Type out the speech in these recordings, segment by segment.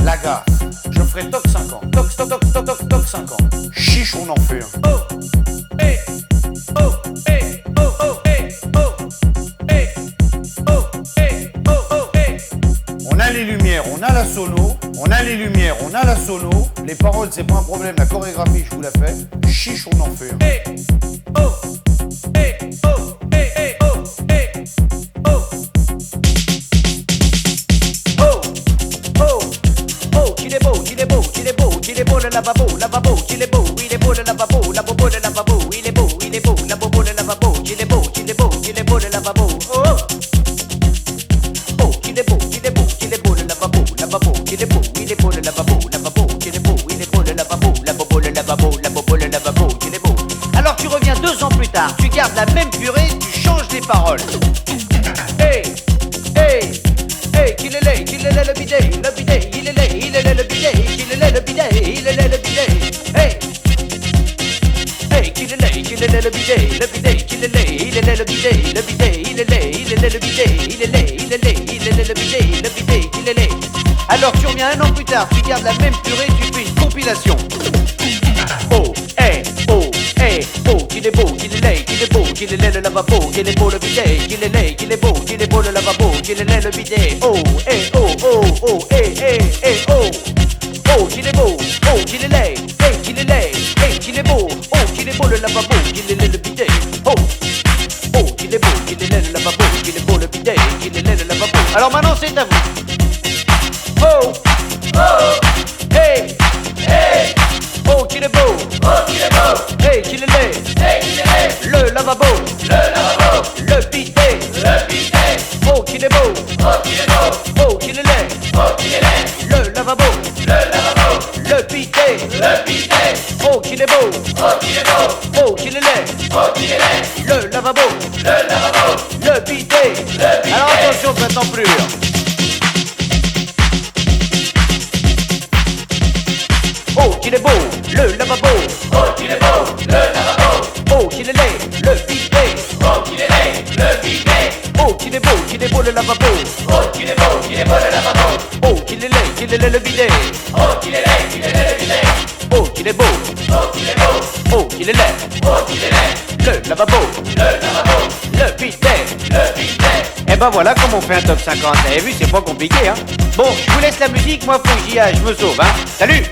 La gaffe, je ferai toc 5 ans. Toc 5 ans. Chiche, on en fait un. Oh, hey, oh, hey, oh, oh, hey, oh, hey, oh, hey, oh, oh, hey. On a les lumières, on a la sono. On a les lumières, on a la sono. Les paroles, c'est pas un problème. La chorégraphie, je vous la fais. Chiche, on en fait un. Hey, oh, hey, oh, hey, hey, oh, hey, oh. Il est beau le lavabo, il est beau le lavabo, le lavabo, il est beau le lavabo, il est beau le lavabo, oh oh. Oh, il est beau le lavabo, il est beau le lavabo, il est beau le lavabo, il est beau. Alors tu reviens 2 ans plus tard, tu gardes la même purée, tu changes les paroles. Hey, hey, hey, qu'il est le bidet, il est le bidet, le bidet, le bidet, hey, hey, qu'il est le bidet, le bidet, le bidet, le bidet. Alors tu reviens 1 an plus tard, tu gardes la même purée, tu fais une compilation. Oh, hey, oh, hey, oh, qu'il est beau, qu'il est le lavabo, qu'il est beau le bidet, qu'il est beau le lavabo, qu'il est le bidet. Oh, hey, oh, oh, oh, hey, hey, hey, oh. Oh, qu'il est beau, oh, qu'il est laid, hey, qu'il est laid, hey, qu'il est beau, oh, qu'il est beau le lavabo, qu'il est le bidet, oh, oh, qu'il est beau, qu'il est laid le lavabo, qu'il est beau le bidet, qu'il est laid le lavabo. Alors maintenant c'est à vous. Oh, oh, hey, hey, oh, qu'il est beau, hey, qu'il est laid, le lavabo, le bidet, oh, qu'il est beau, oh, qu'il est laid, le lavabo, le bidet, oh, qu'il est beau, oh, qu'il est laid, le lavabo, le bidet. Alors attention, maintenant plus. Oh, qu'il est beau, le lavabo, oh, qu'il est beau, le lavabo, oh, qu'il est laid, le bidet, oh, qu'il est laid, le bidet, oh, qu'il est beau le lavabo, oh, qu'il est beau le lavabo, oh, qu'il est laid, le bidet, oh, qu'il est laid, le bidet, oh, qu'il est beau, oh, qu'il est laid, le lavabo, le bidet. Et ben voilà comment on fait un top 50, vous avez vu, c'est pas compliqué, hein. Bon, je vous laisse la musique, moi faut que j'y aille, je me sauve, hein. Salut.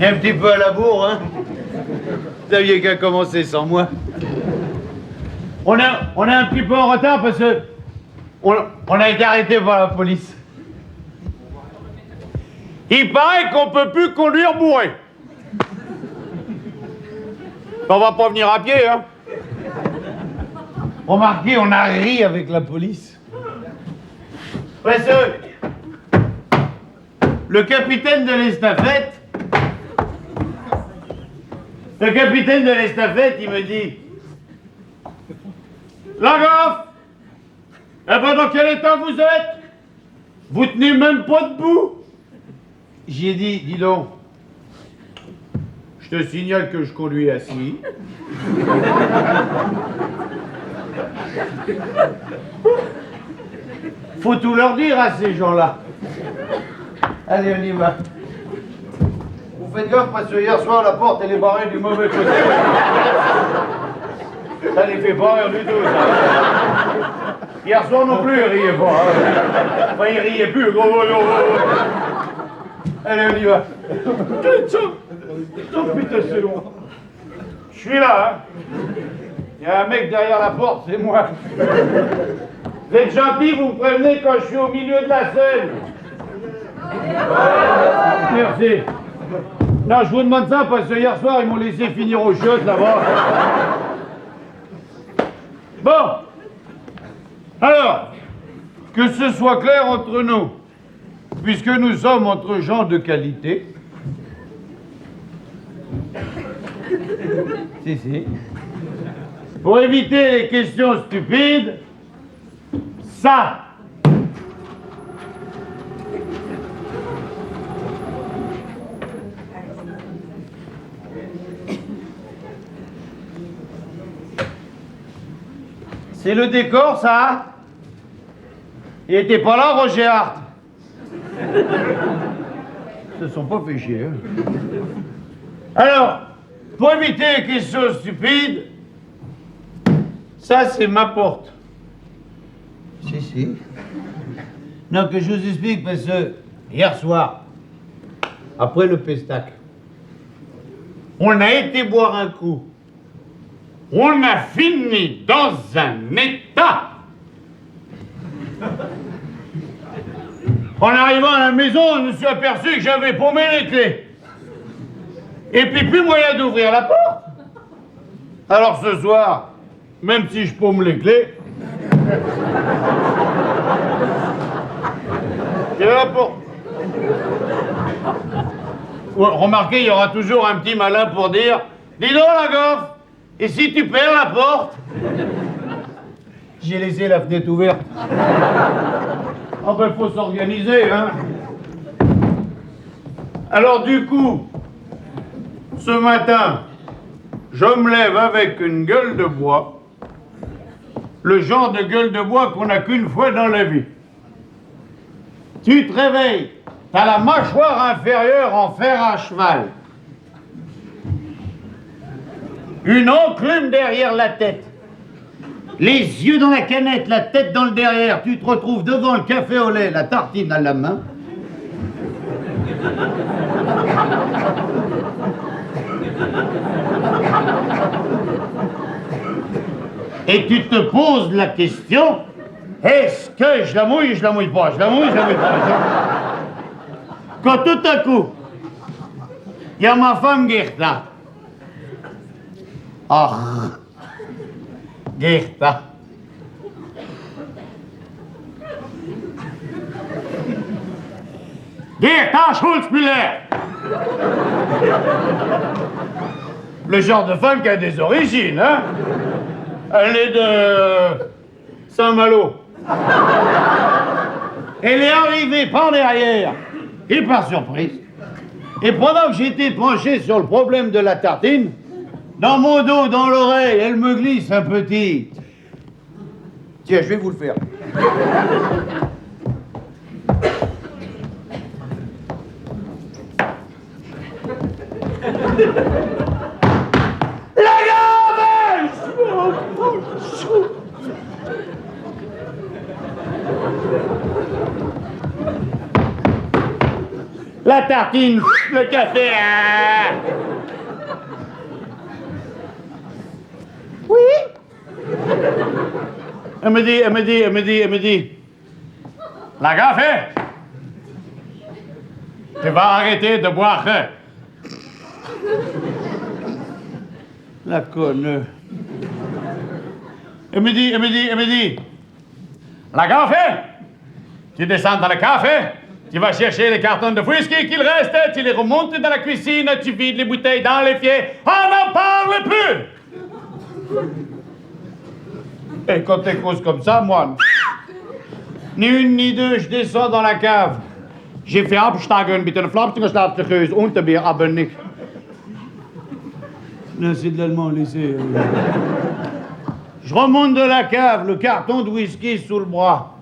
Un petit peu à la bourre, hein. Vous aviez qu'à commencer sans moi. On est un petit peu en retard parce que on a été arrêté par la police. Il paraît qu'on peut plus conduire bourré. On va pas venir à pied, hein. Remarquez, on a ri avec la police. Parce que le capitaine de l'estafette, il me dit: la gaffe! Eh ben dans quel état vous êtes? Vous tenez même pas debout. J'ai dit: dis donc, je te signale que je conduis assis. Faut tout leur dire à ces gens-là. Allez, on y va. Vous faites gaffe parce que hier soir, la porte, elle est barrée du mauvais côté. Ça les fait pas rire du tout, ça. Hier soir non plus, ils riaient pas. Hein. Enfin, ils riaient plus. Allez, on y va. Oh putain, c'est long. Je suis là, hein. Il y a un mec derrière la porte, c'est moi. Vous êtes gentil, vous me prévenez quand je suis au milieu de la scène. Merci. Non, je vous demande ça parce que hier soir, ils m'ont laissé finir aux chiottes là-bas. Bon. Alors, que ce soit clair entre nous, puisque nous sommes entre gens de qualité. Si. Pour éviter les questions stupides, ça. C'est le décor, ça. Il était pas là, Roger Hart. Ils se sont pas fait chier. Hein. Alors, pour éviter les questions stupides, ça, c'est ma porte. Si. Non, que je vous explique, parce que hier soir, après le pestac, on a été boire un coup. On a fini dans un état. En arrivant à la maison, je me suis aperçu que j'avais paumé les clés. Et puis plus moyen d'ouvrir la porte. Alors ce soir, même si je paume les clés, j'ai la porte. Remarquez, il y aura toujours un petit malin pour dire « Dis donc la gaffe, et si tu perds la porte ?» J'ai laissé la fenêtre ouverte. Ah ben, faut s'organiser, hein. Alors du coup, ce matin, je me lève avec une gueule de bois, le genre de gueule de bois qu'on n'a qu'une fois dans la vie. Tu te réveilles, t'as la mâchoire inférieure en fer à cheval, une enclume derrière la tête, les yeux dans la canette, la tête dans le derrière, tu te retrouves devant le café au lait, la tartine à la main. Et tu te poses la question, est-ce que je la mouille pas, je la mouille pas. Quand tout à coup, il y a ma femme Gerta. Ah, Gerta. Gerta Schulz-Müller. Le genre de femme qui a des origines, hein. Elle est de Saint-Malo. Elle est arrivée par derrière et par surprise. Et pendant que j'étais penché sur le problème de la tartine, dans mon dos, dans l'oreille, elle me glisse un petit. Tiens, je vais vous le faire. La tartine, le café. Ah. Oui. Elle me dit. La café. Tu vas arrêter de boire. La conne. Elle me dit. La café. Tu descends dans le café. Tu vas chercher les cartons de whisky qu'il reste, tu les remontes dans la cuisine, tu vides les bouteilles dans l'évier, on n'en parle plus! Et quand t'es cause comme ça, moi, ni une ni deux, je descends dans la cave. J'ai fait absteigen mit einer Flapsingslapsgeuse unter mir, aber nicht. Non, c'est de l'allemand, laissez. Je remonte de la cave, le carton de whisky sous le bras.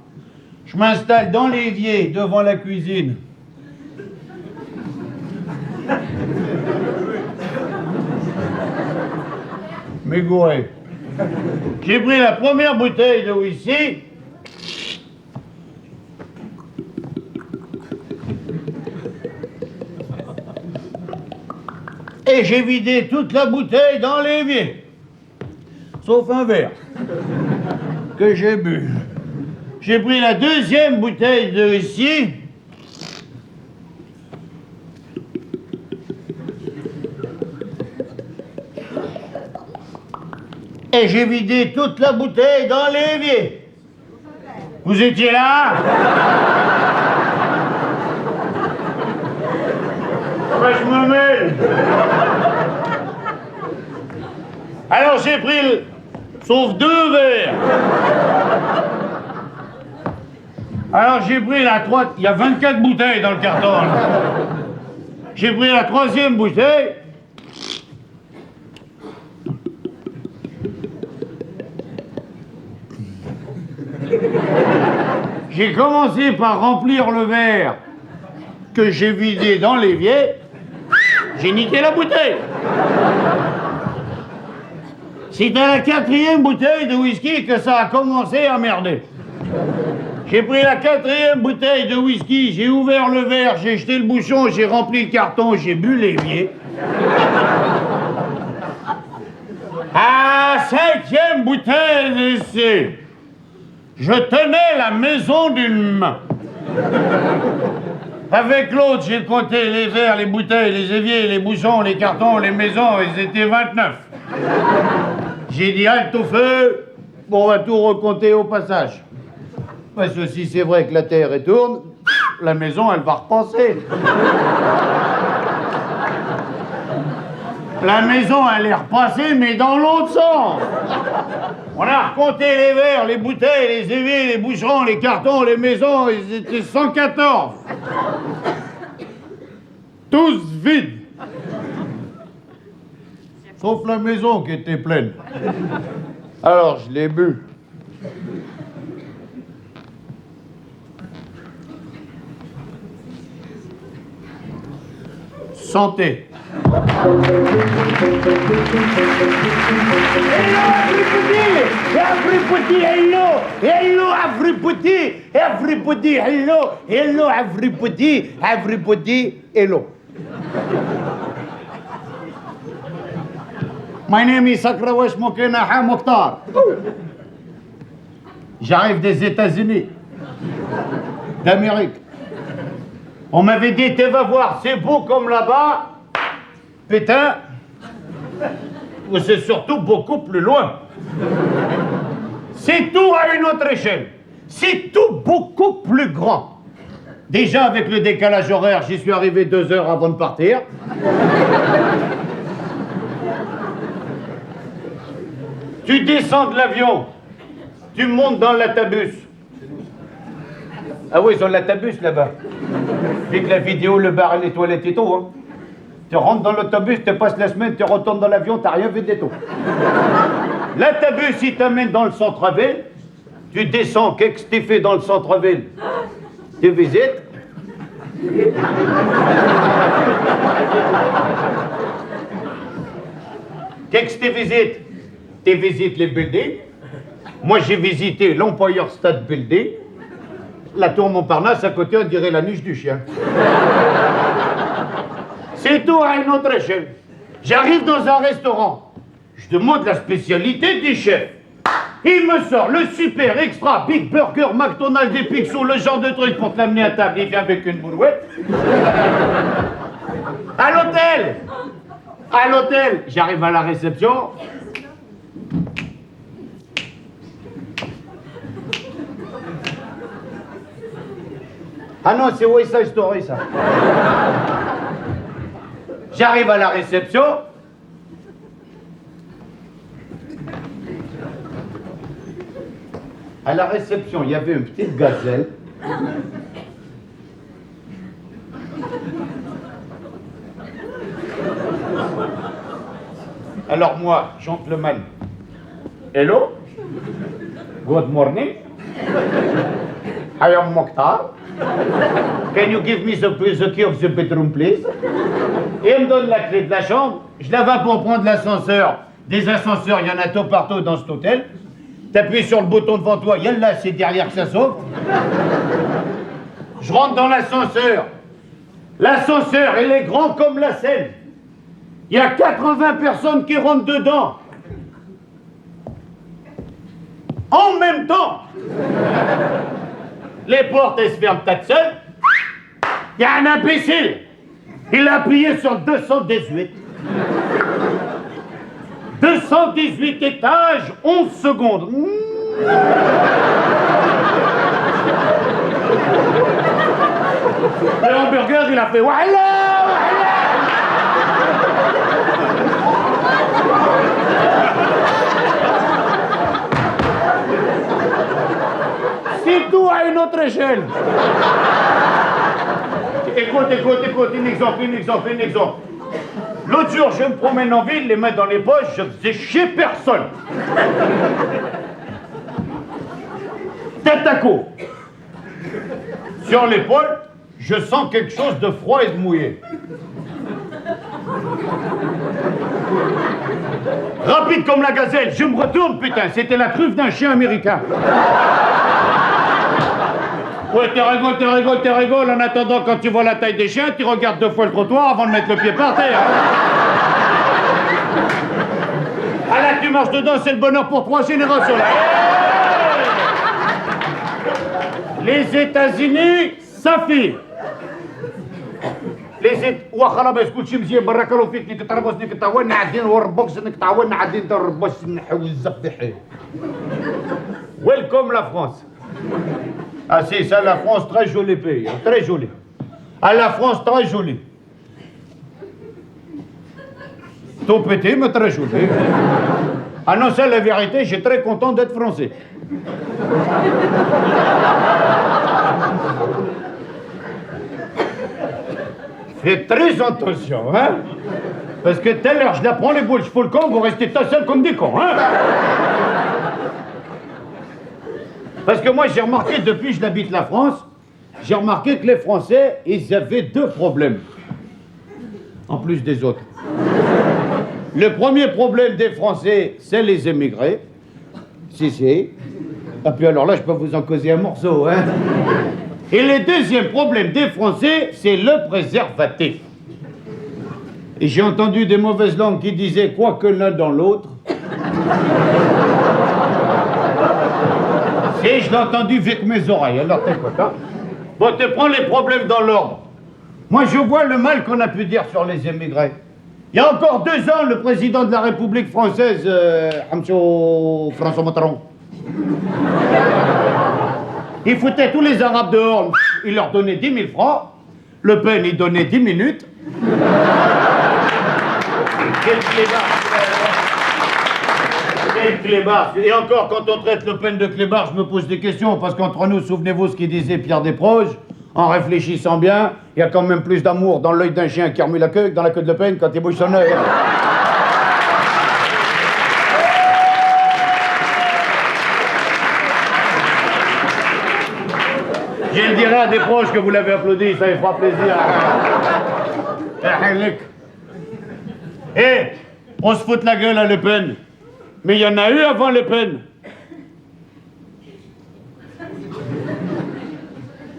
Je m'installe dans l'évier, devant la cuisine. Mégouré. J'ai pris la première bouteille de whisky. Et j'ai vidé toute la bouteille dans l'évier. Sauf un verre que j'ai bu. J'ai pris la deuxième bouteille de whisky. Et j'ai vidé toute la bouteille dans l'évier. Vous étiez là? Moi, je me mêle. Alors j'ai pris sauf 2 verres. Alors j'ai pris la troisième. Il y a 24 bouteilles dans le carton. Là. J'ai pris la 3e bouteille. J'ai commencé par remplir le verre que j'ai vidé dans l'évier. J'ai niqué la bouteille. C'est à la 4e bouteille de whisky que ça a commencé à merder. J'ai pris la 4e bouteille de whisky, j'ai ouvert le verre, j'ai jeté le bouchon, j'ai rempli le carton, j'ai bu l'évier. À la 5e bouteille d'essai, je tenais la maison d'une main. Avec l'autre, j'ai compté les verres, les bouteilles, les éviers, les bouchons, les cartons, les maisons, ils étaient 29. J'ai dit halte au feu, bon, on va tout recompter au passage. Parce que si c'est vrai que la Terre est tourne, la maison, elle va repenser. La maison, elle est repassée, mais dans l'autre sens. On a recompté les verres, les bouteilles, les éviers, les boucherons, les cartons, les maisons, ils étaient 114. Tous vides. Sauf la maison qui était pleine. Alors, je l'ai bu. Santé. Hello everybody, hello, hello everybody, everybody, hello, hello everybody, everybody, hello. My name is Sakrawesh Mokenaha Mokhtar. J'arrive des États-Unis, d'Amérique. On m'avait dit, tu vas voir, c'est beau comme là-bas. Putain, c'est surtout beaucoup plus loin. C'est tout à une autre échelle. C'est tout beaucoup plus grand. Déjà, avec le décalage horaire, j'y suis arrivé 2 heures avant de partir. Tu descends de l'avion, tu montes dans l'autobus. Ah oui, ils ont l'autobus là-bas. Vu que la vidéo, le bar et les toilettes et tout, hein. Tu rentres dans l'autobus, tu passes la semaine, tu retournes dans l'avion, t'as rien vu de tout. L'autobus, il t'amène dans le centre-ville. Tu descends, qu'est-ce que tu fais dans le centre-ville? Tu visites. Qu'est-ce que tu visites? Tu visites les buildings. Moi, j'ai visité l'Empire State Building. La tour Montparnasse, à côté, on dirait la niche du chien. C'est tout à une autre échelle. J'arrive dans un restaurant. Je demande la spécialité du chef. Il me sort le super extra Big Burger McDonald's des Picsou, le genre de truc pour te l'amener à table. Il vient avec une brouette. À l'hôtel, j'arrive à la réception. Ah non, c'est West Side Story, ça. J'arrive à la réception. À la réception, il y avait une petite gazelle. Alors moi, gentleman, hello, good morning. I am Mokhtar. Can you give me the key of the bedroom, please? Et il me donne la clé de la chambre. Je la vais pour prendre l'ascenseur. Des ascenseurs, il y en a tout partout dans cet hôtel. T'appuies sur le bouton devant toi, là, c'est derrière que ça s'ouvre. Je rentre dans l'ascenseur. L'ascenseur, il est grand comme la Seine. Il y a 80 personnes qui rentrent dedans. En même temps. Les portes, elles se ferment toutes seules. Il y a un imbécile. Il a appuyé sur 218. 218 étages, 11 secondes. Le hamburger, il a fait Wahla, Wahla. C'est tout à une autre échelle. Écoute, un exemple. L'autre jour, je me promène en ville, les mains dans les poches, je faisais chier personne. Tête à coup. Sur l'épaule, je sens quelque chose de froid et de mouillé. Rapide comme la gazelle, je me retourne, putain, c'était la truffe d'un chien américain. Ouais, tu rigoles. En attendant, quand tu vois la taille des chiens, tu regardes 2 fois le trottoir avant de mettre le pied par terre. Ah là, tu marches dedans, c'est le bonheur pour 3 générations. Là. Les États-Unis, ça fait. وخرابيش كلشي مزيان بارك الله فيك نيك تربص نيك تعاون عادين وربوكس نيك تعاون عادين تربص نحوي الزفحي. Welcome la France. Ah c'est ça la France, très joli pays, très joli. Ah la France très jolie. Tout petit mais très joli. Ah non, c'est la vérité, je suis très content d'être français. Faites très attention, hein? Parce que tout à l'heure, je la prends les boules, je fous le camp, vous restez tout seul comme des cons, hein? Parce que moi, j'ai remarqué, depuis que je habite la France, j'ai remarqué que les Français, ils avaient 2 problèmes. En plus des autres. Le premier problème des Français, c'est les émigrés. Si. Et puis alors là, je peux vous en causer un morceau, hein? Et le deuxième problème des Français, c'est le préservatif. Et j'ai entendu des mauvaises langues qui disaient quoi que l'un dans l'autre. Et je l'ai entendu avec mes oreilles, alors t'écoutes, hein? Bon, tu prends les problèmes dans l'ordre. Moi, je vois le mal qu'on a pu dire sur les émigrés. Il y a encore 2 ans, le président de la République française, François Mitterrand, il foutait tous les Arabes dehors, il leur donnait 10 000 francs. Le Pen, il donnait 10 minutes. Quel clébard. Et encore, quand on traite Le Pen de clébard, je me pose des questions, parce qu'entre nous, souvenez-vous ce qu'il disait Pierre Desproges, en réfléchissant bien, il y a quand même plus d'amour dans l'œil d'un chien qui remue la queue que dans la queue de Le Pen quand il bouge son œil. Je le dirai à des proches que vous l'avez applaudi, ça lui fera plaisir. Eh, on se fout de la gueule à Le Pen. Mais il y en a eu avant Le Pen.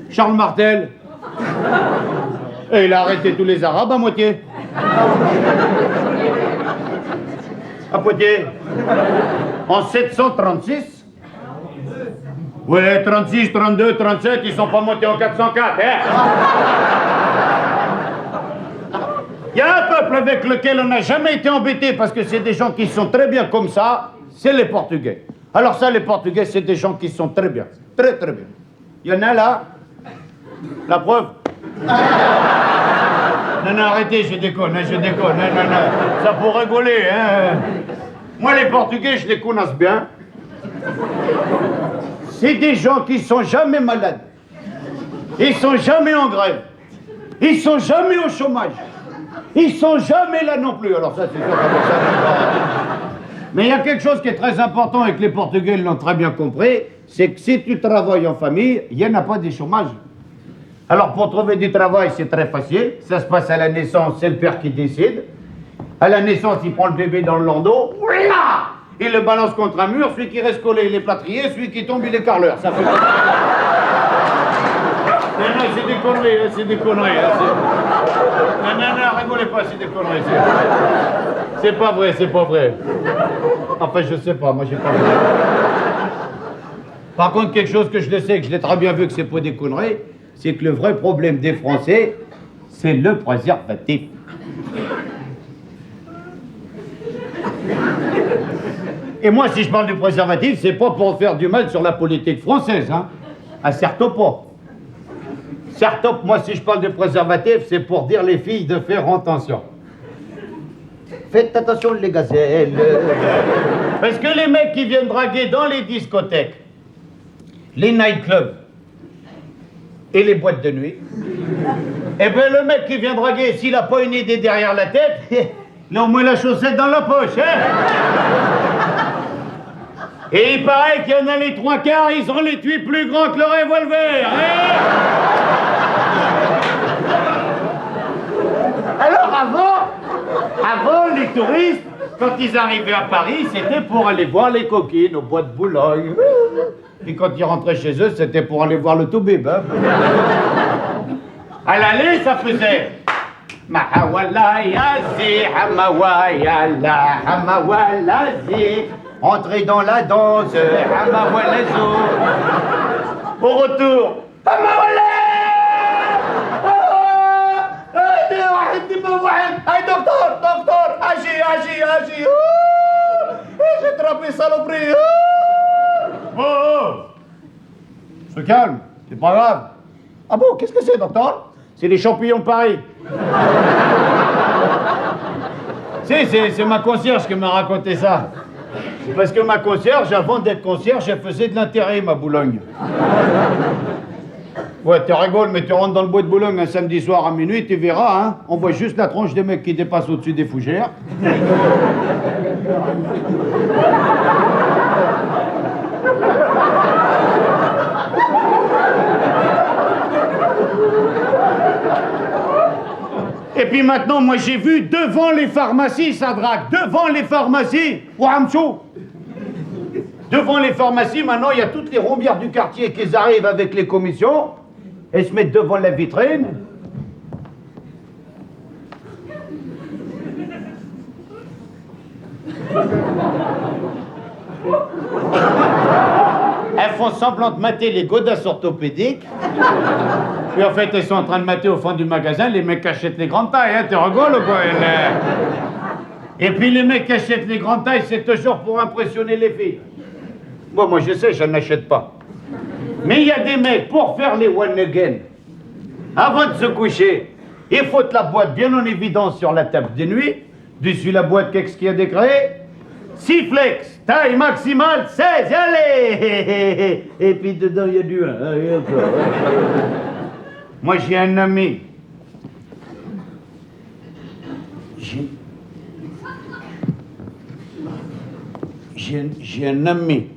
Charles Martel. Et il a arrêté tous les Arabes à moitié. À Poitiers. En 736. Ouais, 36, 32, 37, ils sont pas montés en 404, hein? Il y a un peuple avec lequel on n'a jamais été embêté parce que c'est des gens qui sont très bien comme ça, c'est les Portugais. Alors ça, les Portugais, c'est des gens qui sont très bien, très très bien. Il y en a là, la preuve. Non, arrêtez, je déconne. Non, ça pour rigoler, hein. Moi, les Portugais, je les connais bien. C'est des gens qui sont jamais malades. Ils sont jamais en grève. Ils sont jamais au chômage. Ils sont jamais là non plus. Alors ça, c'est sûr. Mais il y a quelque chose qui est très important et que les Portugais l'ont très bien compris, c'est que si tu travailles en famille, il n'y en a pas de chômage. Alors pour trouver du travail, c'est très facile. Ça se passe à la naissance, c'est le père qui décide. À la naissance, il prend le bébé dans le landau, il le balance contre un mur, celui qui reste collé, il est plâtrier, celui qui tombe, il est carreleur. Ça fait... Non, c'est des conneries, c'est des conneries. Non, rigolez pas, c'est des conneries. C'est pas vrai, c'est pas vrai. Enfin, je sais pas, moi j'ai pas vu. Par contre, quelque chose que je le sais, que je l'ai très bien vu que c'est pas des conneries, c'est que le vrai problème des Français, c'est le préservatif. Et moi, si je parle du préservatif, c'est pas pour faire du mal sur la politique française, hein. Ah, certes pas. Certes, moi, si je parle de préservatif, c'est pour dire les filles de faire attention. Faites attention, les gazelles. Parce que les mecs qui viennent draguer dans les discothèques, les nightclubs et les boîtes de nuit, eh bien, le mec qui vient draguer, s'il n'a pas une idée derrière la tête, il a au moins la chaussette dans la poche, hein. Et il paraît qu'il y en a les trois quarts, ils ont les tuyaux plus grands que le revolver, hein. Alors avant les touristes, quand ils arrivaient à Paris, c'était pour aller voir les coquines au bois de Boulogne. Puis quand ils rentraient chez eux, c'était pour aller voir le toubib, hein. À l'aller, ça faisait... Mahawala yazi, hamawayala, hamawalazi. Entrez dans la danse, hamawalazo. Au retour, hamawala. Hey docteur, agis. J'ai attrapé saloperie. Oh, se calme, c'est pas grave. Ah bon, qu'est-ce que c'est, docteur? C'est les champignons de Paris. C'est ma concierge qui m'a raconté ça. Parce que ma concierge, avant d'être concierge, elle faisait de l'intérim à Boulogne. Ouais, tu rigoles, mais tu rentres dans le bois de Boulogne un samedi soir à minuit, tu verras, hein. On voit juste la tronche des mecs qui dépassent au-dessus des fougères. Et puis maintenant, moi j'ai vu devant les pharmacies, ça drague, devant les pharmacies, Ouamchou. Devant les pharmacies, maintenant, il y a toutes les rombières du quartier qui arrivent avec les commissions et se mettent devant la vitrine. Elles font semblant de mater les godasses orthopédiques. Puis en fait, elles sont en train de mater au fond du magasin, les mecs achètent les grandes tailles, hein, tu rigoles ou quoi? Et puis les mecs qui achètent les grandes tailles, c'est toujours pour impressionner les filles. Bon, moi je sais, je n'achète pas. Mais il y a des mecs, pour faire les one again, avant de se coucher, il faut la boîte bien en évidence sur la table de nuit. Dessus la boîte, qu'est-ce qu'il y a déclaré? 6 flex, taille maximale 16, allez. Et puis dedans, il y a du 1. Moi, j'ai un ami. J'ai un ami.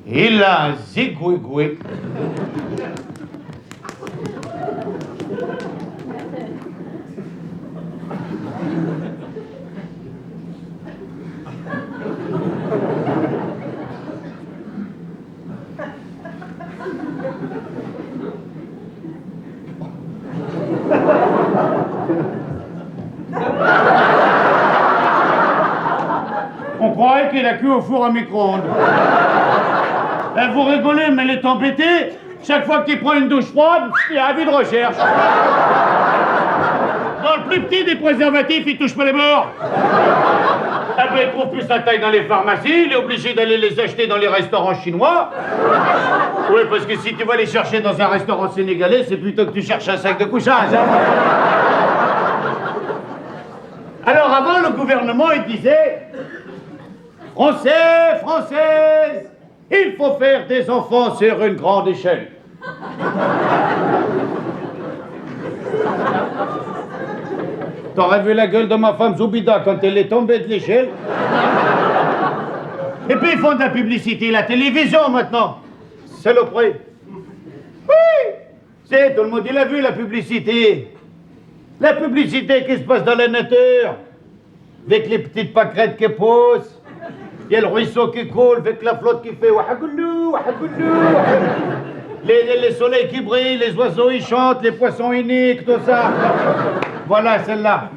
Il a un zigouigoui. On croirait qu'il a cuit au four à micro-ondes. Vous rigolez, mais elle est embêtée. Chaque fois qu'il prend une douche froide, il a avis de recherche. Dans le plus petit des préservatifs, il touche pas les bords. Ah ben, il trouve plus sa taille dans les pharmacies, il est obligé d'aller les acheter dans les restaurants chinois. Oui, parce que si tu vas les chercher dans un restaurant sénégalais, c'est plutôt que tu cherches un sac de couchage. Hein. Alors avant, le gouvernement, il disait... Français, Françaises, il faut faire des enfants sur une grande échelle. T'aurais vu la gueule de ma femme Zoubida quand elle est tombée de l'échelle? Et puis ils font de la publicité, la télévision maintenant. C'est le prix. Oui, c'est, tout le monde il a vu la publicité. La publicité qui se passe dans la nature. Avec les petites pâquerettes qui poussent. Il y a le ruisseau qui coule avec la flotte qui fait wahagoulou, wahagoulou. Les soleils qui brillent, les oiseaux ils chantent, les poissons ils niquent, tout ça. Voilà celle-là.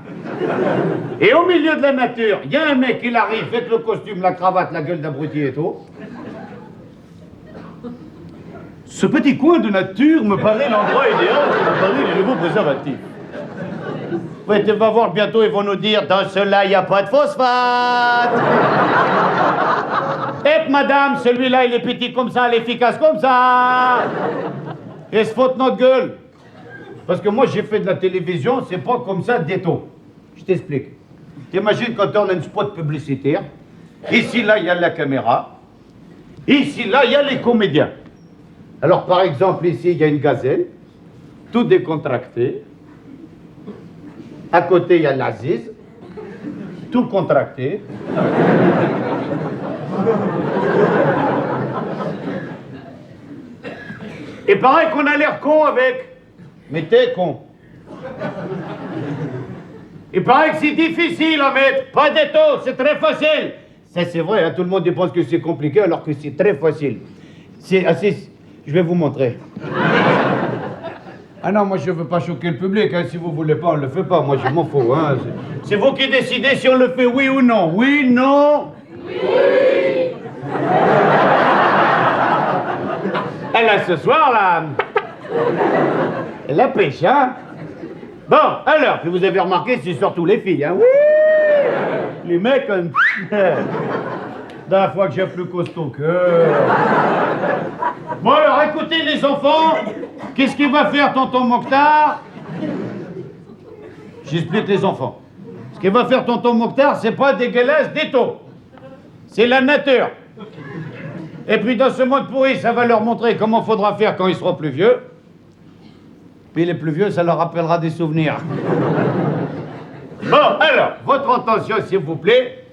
Et au milieu de la nature, il y a un mec qui arrive avec le costume, la cravate, la gueule d'abruti et tout. Ce petit coin de nature me paraît l'endroit idéal pour préparer les nouveaux préservatifs. Ouais, tu vas voir bientôt, ils vont nous dire, dans cela, il n'y a pas de phosphate. Et madame, celui-là, il est petit comme ça, il est efficace comme ça. Et se fout de notre gueule. Parce que moi, j'ai fait de la télévision, c'est pas comme ça du tout. Je t'explique. T'imagines quand on a une spot publicitaire, ici, là, il y a la caméra. Ici, là, il y a les comédiens. Alors, par exemple, ici, il y a une gazelle, tout décontracté. À côté, il y a l'Aziz, tout contracté. Et pareil qu'on a l'air con avec. Mais t'es con. Il paraît que c'est difficile à mettre. Pas du tout, c'est très facile. Ça, c'est vrai, hein, tout le monde pense que c'est compliqué alors que c'est très facile. C'est assez... Je vais vous montrer. Ah non, moi je veux pas choquer le public, hein. Si vous voulez pas, on le fait pas, moi je m'en fous. Hein. C'est vous qui décidez si on le fait oui ou non. Oui, non? Oui! Et là, ce soir, là, la pêche, hein? Bon, alors, puis vous avez remarqué, c'est surtout les filles, hein? Oui! Les mecs, la fois que j'ai plus costaud que... Bon, alors, écoutez, les enfants, qu'est-ce qu'il va faire tonton Mokhtar? J'explique les enfants. Ce qu'il va faire tonton Mokhtar, c'est pas dégueulasse du tout. C'est la nature. Et puis, dans ce monde pourri, ça va leur montrer comment faudra faire quand ils seront plus vieux. Puis les plus vieux, ça leur rappellera des souvenirs. Bon, alors, votre attention, s'il vous plaît.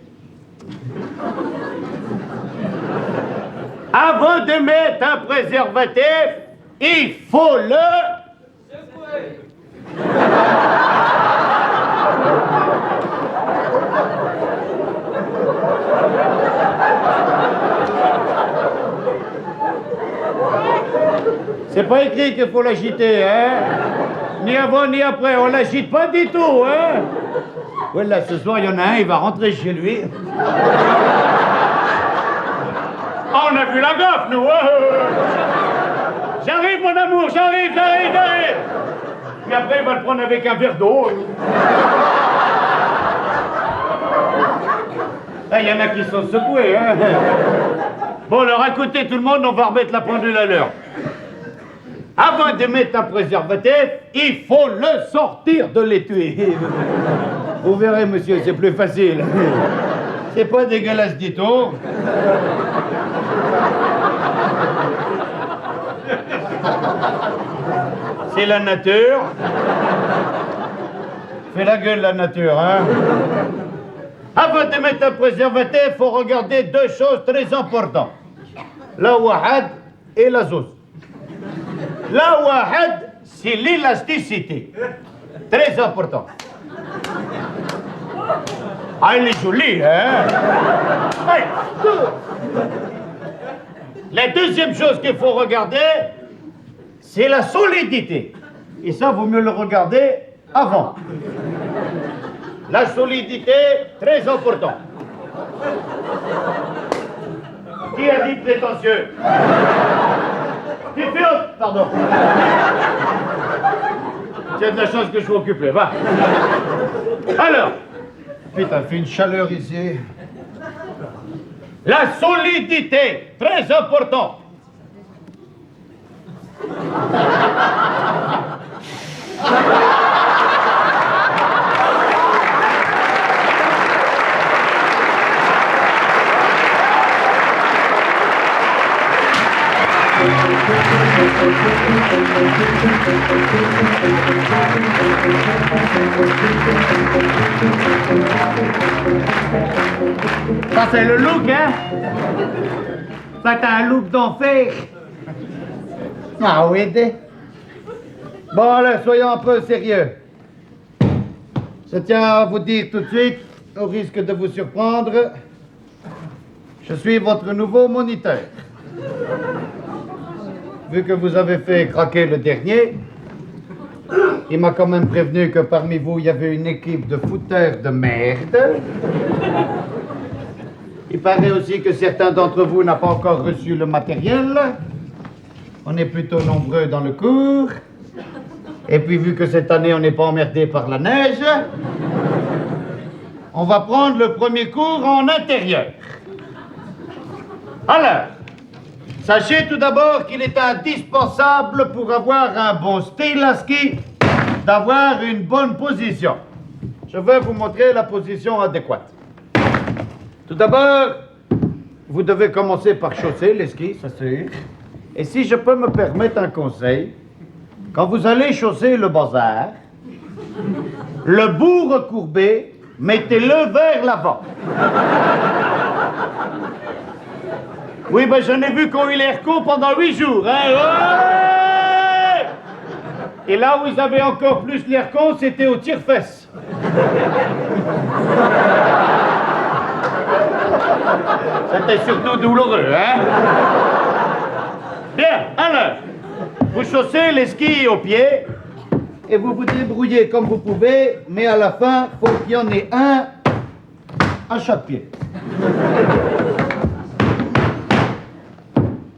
Avant de mettre un préservatif, il faut le... secouer. C'est pas écrit qu'il faut l'agiter, hein? Ni avant ni après, on l'agite pas du tout, hein? Voilà, ce soir, il y en a un, il va rentrer chez lui. Oh, on a vu la gaffe, nous, hein? J'arrive, mon amour, j'arrive. Puis après, il va le prendre avec un verre d'eau. Ah, il y en a qui sont secoués, hein? Bon, alors, écoutez, tout le monde, on va remettre la pendule à l'heure. Avant de mettre un préservatif, il faut le sortir de l'étui. Vous verrez, monsieur, c'est plus facile. C'est pas dégueulasse du tout. C'est la nature. Fais la gueule, la nature, hein. Avant de mettre un préservatif, il faut regarder deux choses très importantes. La wahad et la zouz. La wahad, c'est l'élasticité. Très important. Ah, elle est jolie, hein? Hey. La deuxième chose qu'il faut regarder, c'est la solidité. Et ça, vaut mieux le regarder avant. La solidité, très important. Qui a dit prétentieux? Qui fait autre? Pardon. Tu as de la chance que je sois occupé, va. Alors. Putain, fait une chaleur ici. La solidité, très important. Ça, c'est le look, hein? Ça, t'as un look d'enfer. Ah oui, bon, alors, soyons un peu sérieux. Je tiens à vous dire tout de suite, au risque de vous surprendre, je suis votre nouveau moniteur. Vu que vous avez fait craquer le dernier, il m'a quand même prévenu que parmi vous, il y avait une équipe de fouteurs de merde. Il paraît aussi que certains d'entre vous n'ont pas encore reçu le matériel. On est plutôt nombreux dans le cours. Et puis, vu que cette année, on n'est pas emmerdé par la neige, on va prendre le premier cours en intérieur. Alors, sachez tout d'abord qu'il est indispensable pour avoir un bon style à ski d'avoir une bonne position. Je vais vous montrer la position adéquate. Tout d'abord, vous devez commencer par chausser les skis, ça c'est. Et si je peux me permettre un conseil, quand vous allez chausser le bazar, le bout recourbé, mettez-le vers l'avant. Oui, ben j'en ai vu qui ont eu l'air con pendant 8 jours, hein. Ouais! Et là où ils avaient encore plus l'air con, c'était au tire-fesses. C'était surtout douloureux, hein. Bien, alors, vous chaussez les skis aux pieds et vous vous débrouillez comme vous pouvez, mais à la fin, il faut qu'il y en ait un à chaque pied.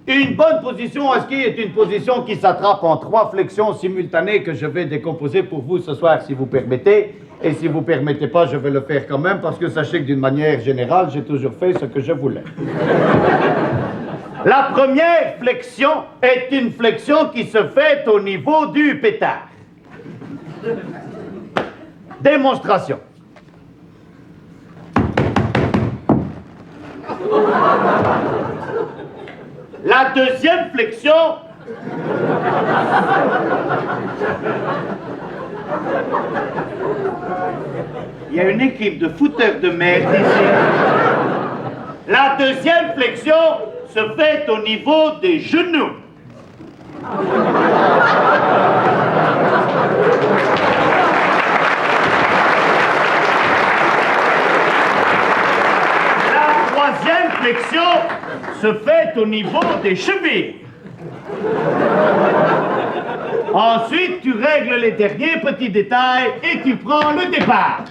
Une bonne position à ski est une position qui s'attrape en 3 flexions simultanées que je vais décomposer pour vous ce soir, si vous permettez. Et si vous ne permettez pas, je vais le faire quand même, parce que sachez que d'une manière générale, j'ai toujours fait ce que je voulais. La première flexion est une flexion qui se fait au niveau du pétard. Démonstration. La deuxième flexion il y a une équipe de fouteurs de merde ici. La deuxième flexion se fait au niveau des genoux. La troisième flexion se fait au niveau des chevilles. Ensuite, tu règles les derniers petits détails et tu prends le départ.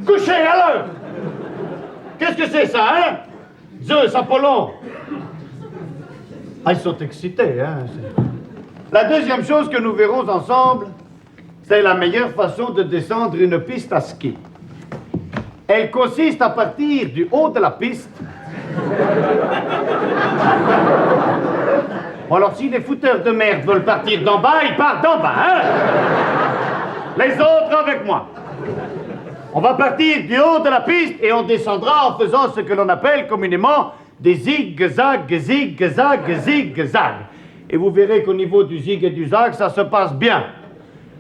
Couchez à l'heure. Qu'est-ce que c'est ça, hein? Zeus, Apollon. Ah, ils sont excités, hein? La deuxième chose que nous verrons ensemble, c'est la meilleure façon de descendre une piste à ski. Elle consiste à partir du haut de la piste. Bon, alors si les fouteurs de merde veulent partir d'en bas, ils partent d'en bas, hein? Les autres avec moi. On va partir du haut de la piste et on descendra en faisant ce que l'on appelle communément des zig-zag, zig-zag, zig-zag. Et vous verrez qu'au niveau du zig et du zag, ça se passe bien.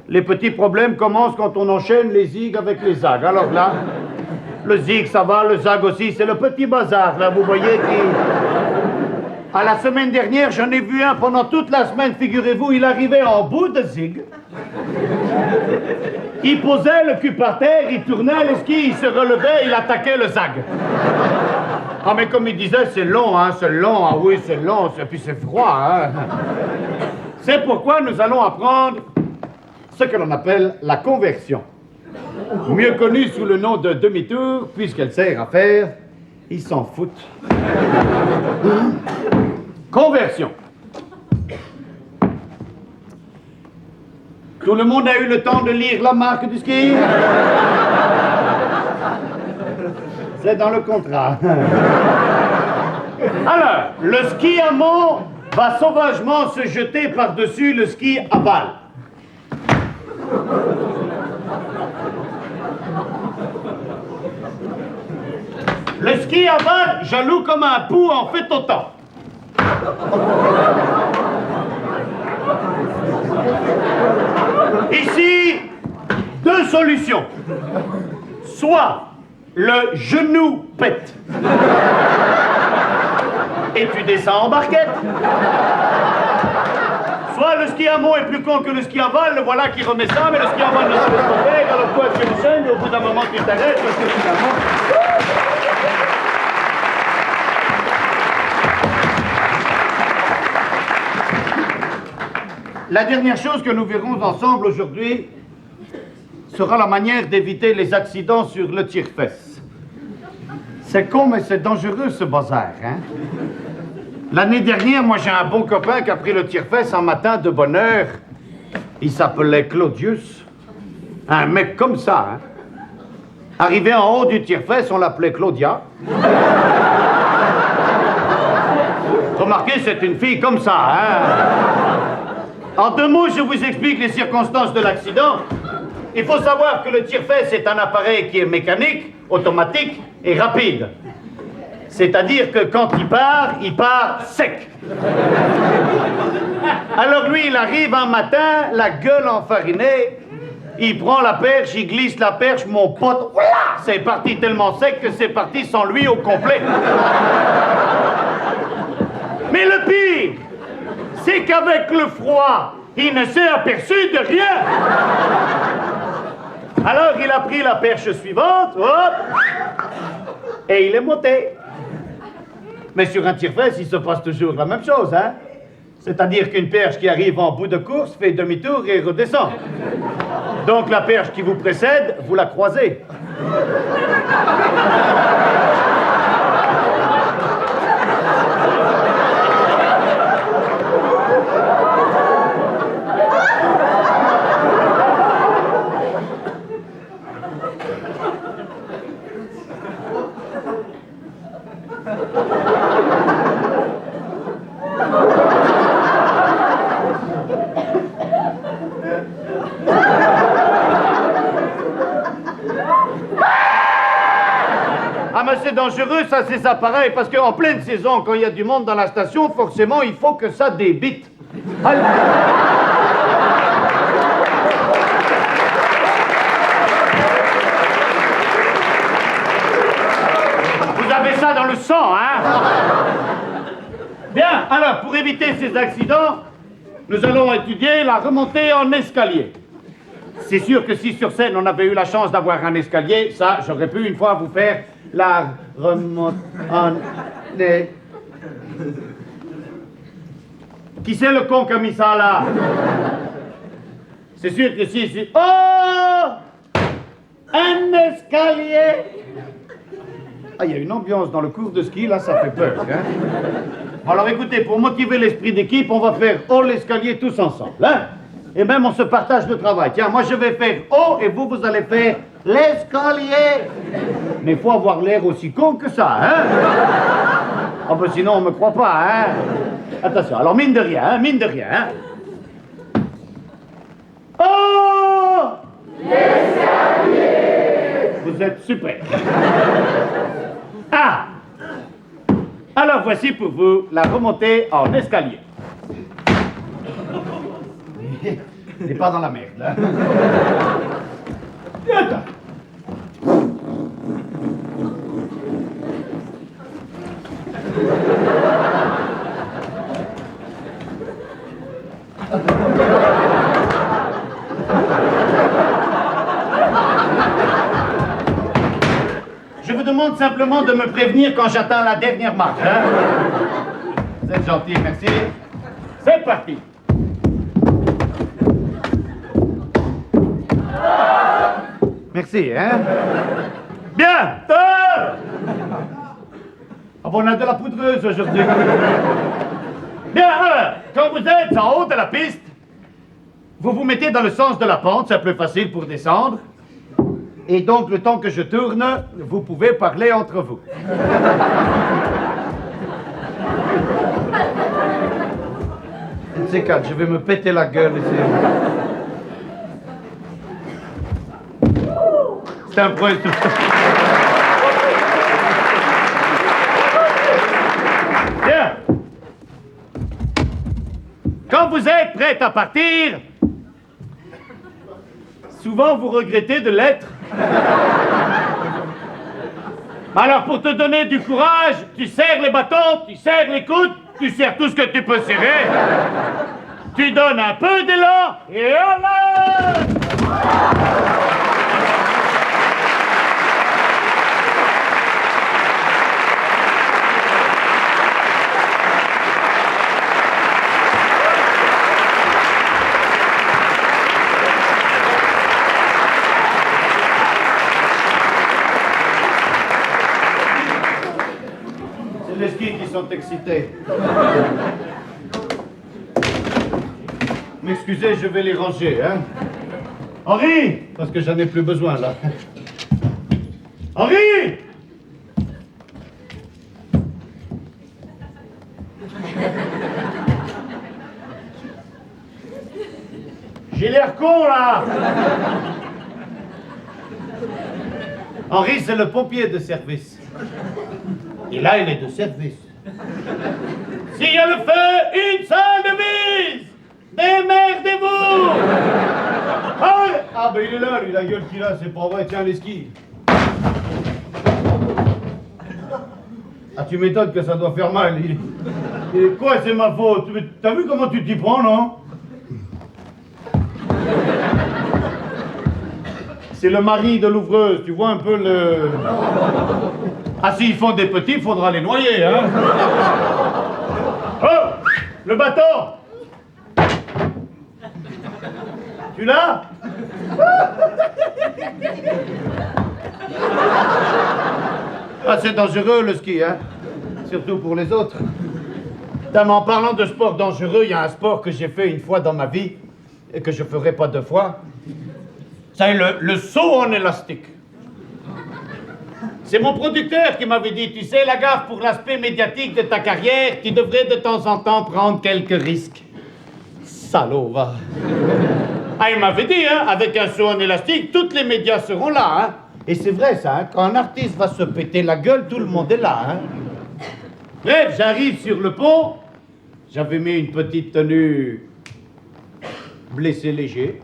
Les petits problèmes commencent quand on enchaîne les zigs avec les zags. Alors là, le zig, ça va, le zag aussi, c'est le petit bazar, là, vous voyez, qui... À la semaine dernière, j'en ai vu un pendant toute la semaine, figurez-vous, il arrivait en bout de zig. Il posait le cul par terre, il tournait les skis, il se relevait, il attaquait le zag. Ah, mais comme il disait, c'est long, ah oui, c'est long, et puis c'est froid, hein. C'est pourquoi nous allons apprendre ce que l'on appelle la conversion. Mieux connue sous le nom de demi-tour, puisqu'elle sert à faire, ils s'en foutent. Conversion. Tout le monde a eu le temps de lire la marque du ski? C'est dans le contrat. Alors, le ski amont va sauvagement se jeter par-dessus le ski aval. Le ski à val, jaloux comme un pou, en fait autant. Ici, deux solutions. Soit le genou pète et tu descends en barquette. Soit le ski à mont est plus con que le ski à val, le voilà qui remet ça, mais le ski à val ne se laisse pas faire, alors toi tu enchaînes et au bout d'un moment tu t'arrêtes parce que finalement... La dernière chose que nous verrons ensemble aujourd'hui sera la manière d'éviter les accidents sur le tire-fesse. C'est con, mais c'est dangereux ce bazar, hein? L'année dernière, moi j'ai un bon copain qui a pris le tire-fesse un matin de bonne heure. Il s'appelait Claudius. Un mec comme ça, hein? Arrivé en haut du tire-fesse, on l'appelait Claudia. Remarquez, c'est une fille comme ça, hein? En deux mots, je vous explique les circonstances de l'accident. Il faut savoir que le tire-fesse est un appareil qui est mécanique, automatique et rapide. C'est-à-dire que quand il part sec. Alors lui, il arrive un matin, la gueule enfarinée, il prend la perche, il glisse la perche, mon pote, voilà, c'est parti tellement sec que c'est parti sans lui au complet. Mais le pire, c'est qu'avec le froid, il ne s'est aperçu de rien. Alors il a pris la perche suivante, hop, et il est monté. Mais sur un tire-fesse, il se passe toujours la même chose, hein? C'est-à-dire qu'une perche qui arrive en bout de course fait demi-tour et redescend. Donc la perche qui vous précède, vous la croisez. Ah mais c'est dangereux ça, ces appareils, parce qu'en pleine saison, quand il y a du monde dans la station, forcément il faut que ça débite. Alors... Vous avez ça dans le sang, hein? Bien, alors pour éviter ces accidents, nous allons étudier la remontée en escalier. C'est sûr que si sur scène on avait eu la chance d'avoir un escalier, ça, j'aurais pu une fois vous faire la remontée en... Qui c'est le con qui a mis ça là? C'est sûr que si... Oh! Un escalier! Ah, il y a une ambiance dans le cours de ski, là, ça fait peur, hein? Alors écoutez, pour motiver l'esprit d'équipe, on va faire haut l'escalier tous ensemble, hein? Et même on se partage le travail. Tiens, moi je vais faire haut et vous allez faire l'escalier. Mais il faut avoir l'air aussi con que ça, hein? Ah ben sinon on me croit pas, hein? Attention, alors mine de rien, hein? Mine de rien, hein? Oh! L'escalier! Vous êtes super. Ah! Alors voici pour vous la remontée en escalier. Il n'est pas dans la merde, là. Attends. Je vous demande simplement de me prévenir quand j'atteins la dernière marche, hein? Vous êtes gentil, merci. C'est parti. Merci, hein? Bien! Ah bon, on a de la poudreuse aujourd'hui. Bien, alors, quand vous êtes en haut de la piste, vous vous mettez dans le sens de la pente, c'est plus facile pour descendre. Et donc, le temps que je tourne, vous pouvez parler entre vous. C4, je vais me péter la gueule ici. C'est un problème. Bien. Quand vous êtes prête à partir, souvent vous regrettez de l'être. Alors pour te donner du courage, tu serres les bâtons, tu serres les coudes, tu serres tout ce que tu peux serrer. Tu donnes un peu d'élan et voilà! C'est les skis qui sont excités. M'excusez, je vais les ranger, hein. Henri! Parce que j'en ai plus besoin, là. Henri! J'ai l'air con, là! Henri, c'est le pompier de service. Et là, il est de service. S'il y a le feu, une salle de mise! Démerdez-vous! Ah, ben il est là, lui, la gueule qu'il a, c'est pas vrai, tiens les skis. Ah, tu m'étonnes que ça doit faire mal. Quoi, c'est ma faute? T'as vu comment tu t'y prends, non? C'est le mari de l'ouvreuse, tu vois un peu le... Ah, s'ils font des petits, il faudra les noyer, hein? Oh! Le bâton! Tu l'as? Ah, c'est dangereux le ski, hein? Surtout pour les autres. Mais en parlant de sport dangereux, il y a un sport que j'ai fait une fois dans ma vie et que je ne ferai pas deux fois. C'est le saut en élastique. C'est mon producteur qui m'avait dit, tu sais, Lagarde, pour l'aspect médiatique de ta carrière, tu devrais de temps en temps prendre quelques risques. Salaud, va. Ah, il m'avait dit, hein, avec un saut en élastique, tous les médias seront là, hein. Et c'est vrai, ça, hein, quand un artiste va se péter la gueule, tout le monde est là, hein. Bref, j'arrive sur le pont, j'avais mis une petite tenue blessé léger.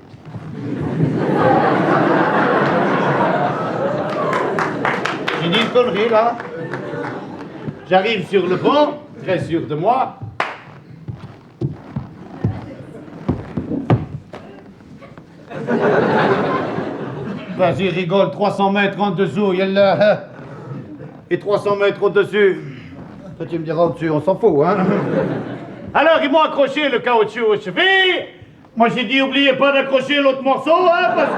J'ai dit une connerie, là. J'arrive sur le pont, très sûr de moi. Vas-y, rigole, 300 mètres en dessous, il y a là. Et 300 mètres au-dessus. Toi, tu me diras au-dessus, on s'en fout, hein. Alors, ils m'ont accroché le caoutchouc aux chevilles. Moi, j'ai dit, oubliez pas d'accrocher l'autre morceau, hein, parce que...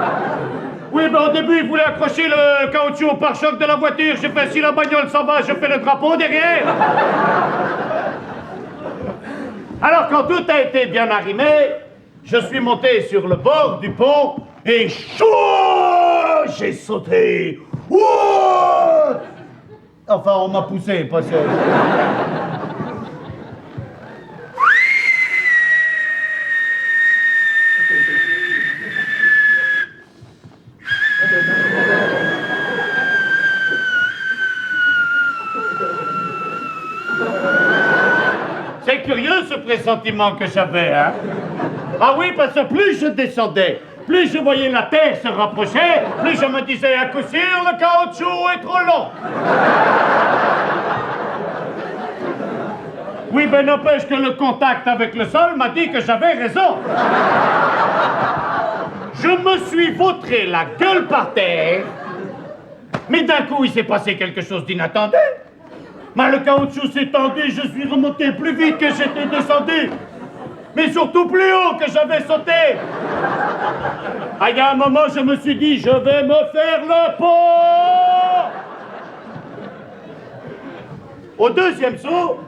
Oui, ben au début, ils voulaient accrocher le caoutchouc au pare-choc de la voiture. J'ai fait, si la bagnole s'en va, je fais le drapeau derrière. Alors, quand tout a été bien arrimé, je suis monté sur le bord du pont et chou, j'ai sauté. Ouh, enfin, on m'a poussé, parce que... C'est curieux ce pressentiment que j'avais, hein? Ah oui, parce que plus je descendais, plus je voyais la terre se rapprocher, plus je me disais à coup sûr, le caoutchouc est trop long. Oui, ben n'empêche que le contact avec le sol m'a dit que j'avais raison. Je me suis vautré la gueule par terre, mais d'un coup il s'est passé quelque chose d'inattendu. Mais le caoutchouc s'est tendu, je suis remonté plus vite que j'étais descendu. Mais surtout plus haut que j'avais sauté. Ah, il y a un moment, je me suis dit, je vais me faire le pot. Au deuxième saut,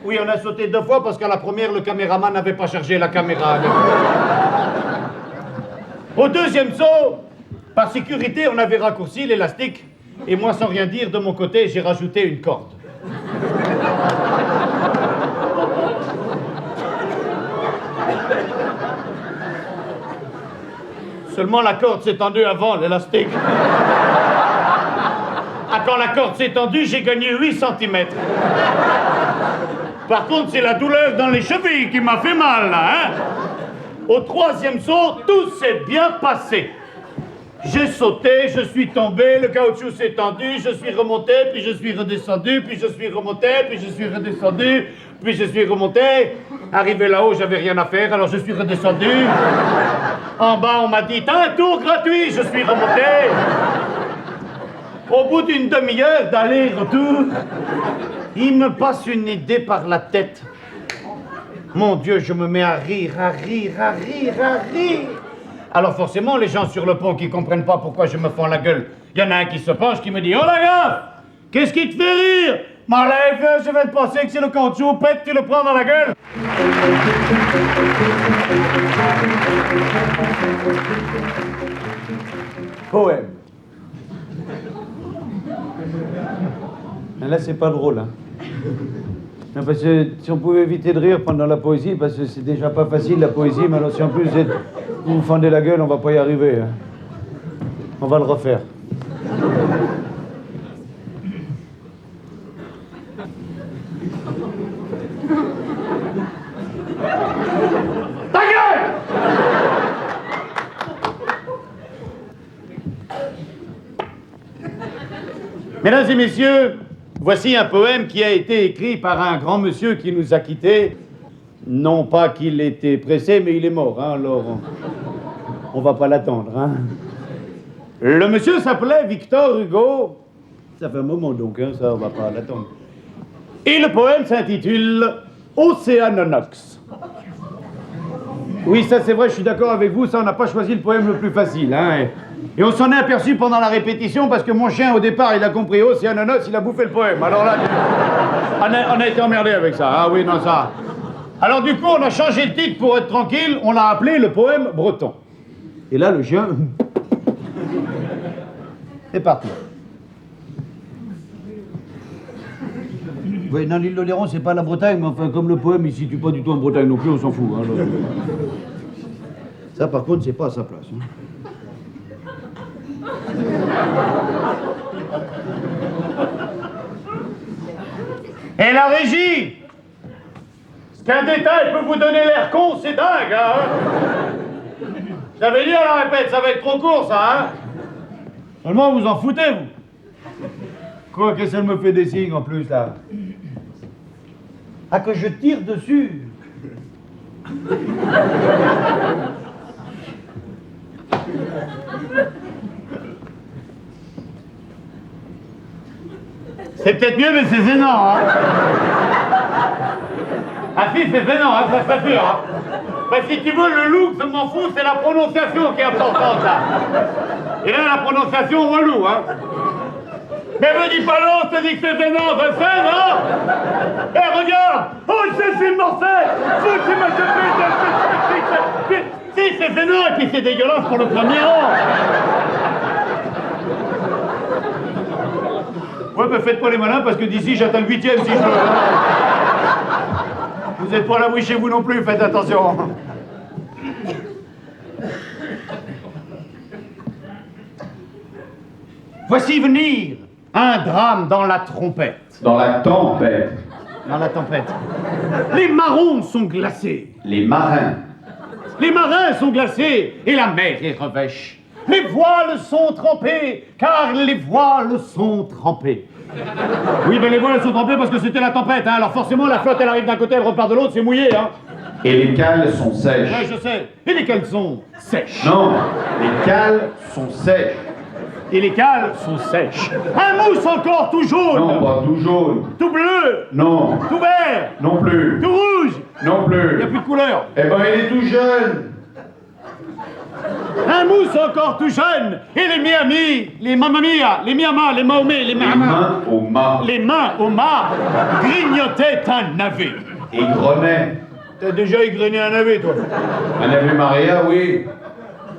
oui, on a sauté 2 fois parce qu'à la première, le caméraman n'avait pas chargé la caméra. Au deuxième saut, par sécurité, on avait raccourci l'élastique. Et moi, sans rien dire, de mon côté, j'ai rajouté une corde. Seulement la corde s'est tendue avant l'élastique. Ah, quand la corde s'est tendue, j'ai gagné 8 cm. Par contre, c'est la douleur dans les chevilles qui m'a fait mal, là, hein. Au 3e saut, tout s'est bien passé. J'ai sauté, je suis tombé, le caoutchouc s'est tendu, je suis remonté, puis je suis redescendu, puis je suis remonté, puis je suis redescendu, puis je suis remonté. Arrivé là-haut, j'avais rien à faire, alors je suis redescendu. En bas, on m'a dit, t'as un tour gratuit, je suis remonté. Au bout d'une demi-heure d'aller-retour, il me passe une idée par la tête. Mon Dieu, je me mets à rire, à rire, à rire, à rire. Alors forcément, les gens sur le pont qui comprennent pas pourquoi je me fends la gueule, il y en a un qui se penche, qui me dit « Oh la gaffe, qu'est-ce qui te fait rire? M'enlève, je vais te passer que c'est le caoutchouc, pète, tu le prends dans la gueule. » Poème. Mais là, c'est pas drôle, hein. Non, parce que si on pouvait éviter de rire pendant la poésie, parce que c'est déjà pas facile la poésie, mais alors si en plus vous vous fendez la gueule, on va pas y arriver, hein. On va le refaire. Ta gueule! Mesdames et messieurs, voici un poème qui a été écrit par un grand monsieur qui nous a quittés. Non pas qu'il était pressé, mais il est mort, hein, alors on va pas l'attendre, hein. Le monsieur s'appelait Victor Hugo. Ça fait un moment donc, hein, ça on va pas l'attendre. Et le poème s'intitule Océanonox. Oui, ça c'est vrai, je suis d'accord avec vous, ça on n'a pas choisi le poème le plus facile, hein. Et on s'en est aperçu pendant la répétition parce que mon chien au départ il a compris Océanonox, il a bouffé le poème. Alors là, on a été emmerdé avec ça, ah oui, non ça. Alors du coup on a changé le titre pour être tranquille, on l'a appelé le poème breton. Et là le chien est parti. Oui, non, l'île d'Oléron, c'est pas la Bretagne, mais enfin, comme le poème, il se situe pas du tout en Bretagne non plus, on s'en fout, hein, alors. Ça, par contre, c'est pas à sa place, hein. Et la régie, qu'un détail peut vous donner l'air con, c'est dingue, hein. J'avais dit à la répète, ça va être trop court, ça, hein. Seulement, vous en foutez, vous. Quoi, qu'est-ce qu'elle me fait des signes, en plus, là? Ah, que je tire dessus. C'est peut-être mieux, mais c'est gênant, hein. Ah si, c'est gênant, hein, ça c'est sûr, hein. Bah, si tu veux, le look, je m'en fous, c'est la prononciation qui est importante, là. Et là, la prononciation relou, hein. Mais me dis pas non, je te dis que c'est gênant, je sais, non? Eh, regarde! Oh, c'est Marseille! Oh, c'est ma chapelle! Si, c'est gênant, et puis c'est dégueulasse pour le premier rang! Ouais, mais faites pas les malins, parce que d'ici, j'atteins le 8e, si je veux. Vous êtes pas à l'abri chez vous non plus, faites attention. Voici venir un drame dans la trompette. Dans la tempête, Dans la tempête. Les marrons sont glacés. les marins, Les marins sont glacés et la mer est revêche. Les voiles sont trempées, car les voiles sont trempées. Oui, mais les voiles sont trempées parce que c'était la tempête, hein. Alors forcément, la flotte, elle arrive d'un côté, elle repart de l'autre, c'est mouillé, hein. et les cales sont sèches. Ouais, je sais. Et les cales sont sèches. Non, les cales sont sèches. Et les cales sont sèches. Un mousse encore tout jaune. Non, pas tout jaune. Tout bleu. Non, Tout vert. non plus. Tout rouge. Non Il n'y a plus. plus de couleur. Eh ben, il est tout jeune. Un mousse encore tout jeune. Et les miamis, les mamamia, les miamas, les maomé, les Les mamas. mains aux mâts Les mains au mât grignotaient un navet. et grenaient. T'as déjà égrené un navet, toi. Un Ave Maria, oui.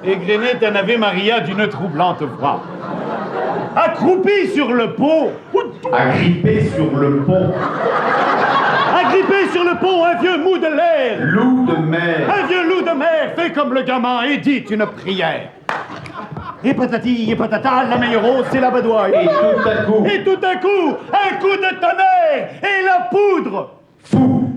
Égrené un Ave Maria d'une troublante voix. Accroupi sur le pont, Agrippé sur le pont. agrippé sur le pont, un vieux mou de l'air. Loup de mer. Un vieux loup de mer fait comme le gamin et dit une prière. et patati et patata, la meilleure rose, c'est la badoie. Et tout à coup, Et tout à coup, un coup de tonnerre et la poudre. fou.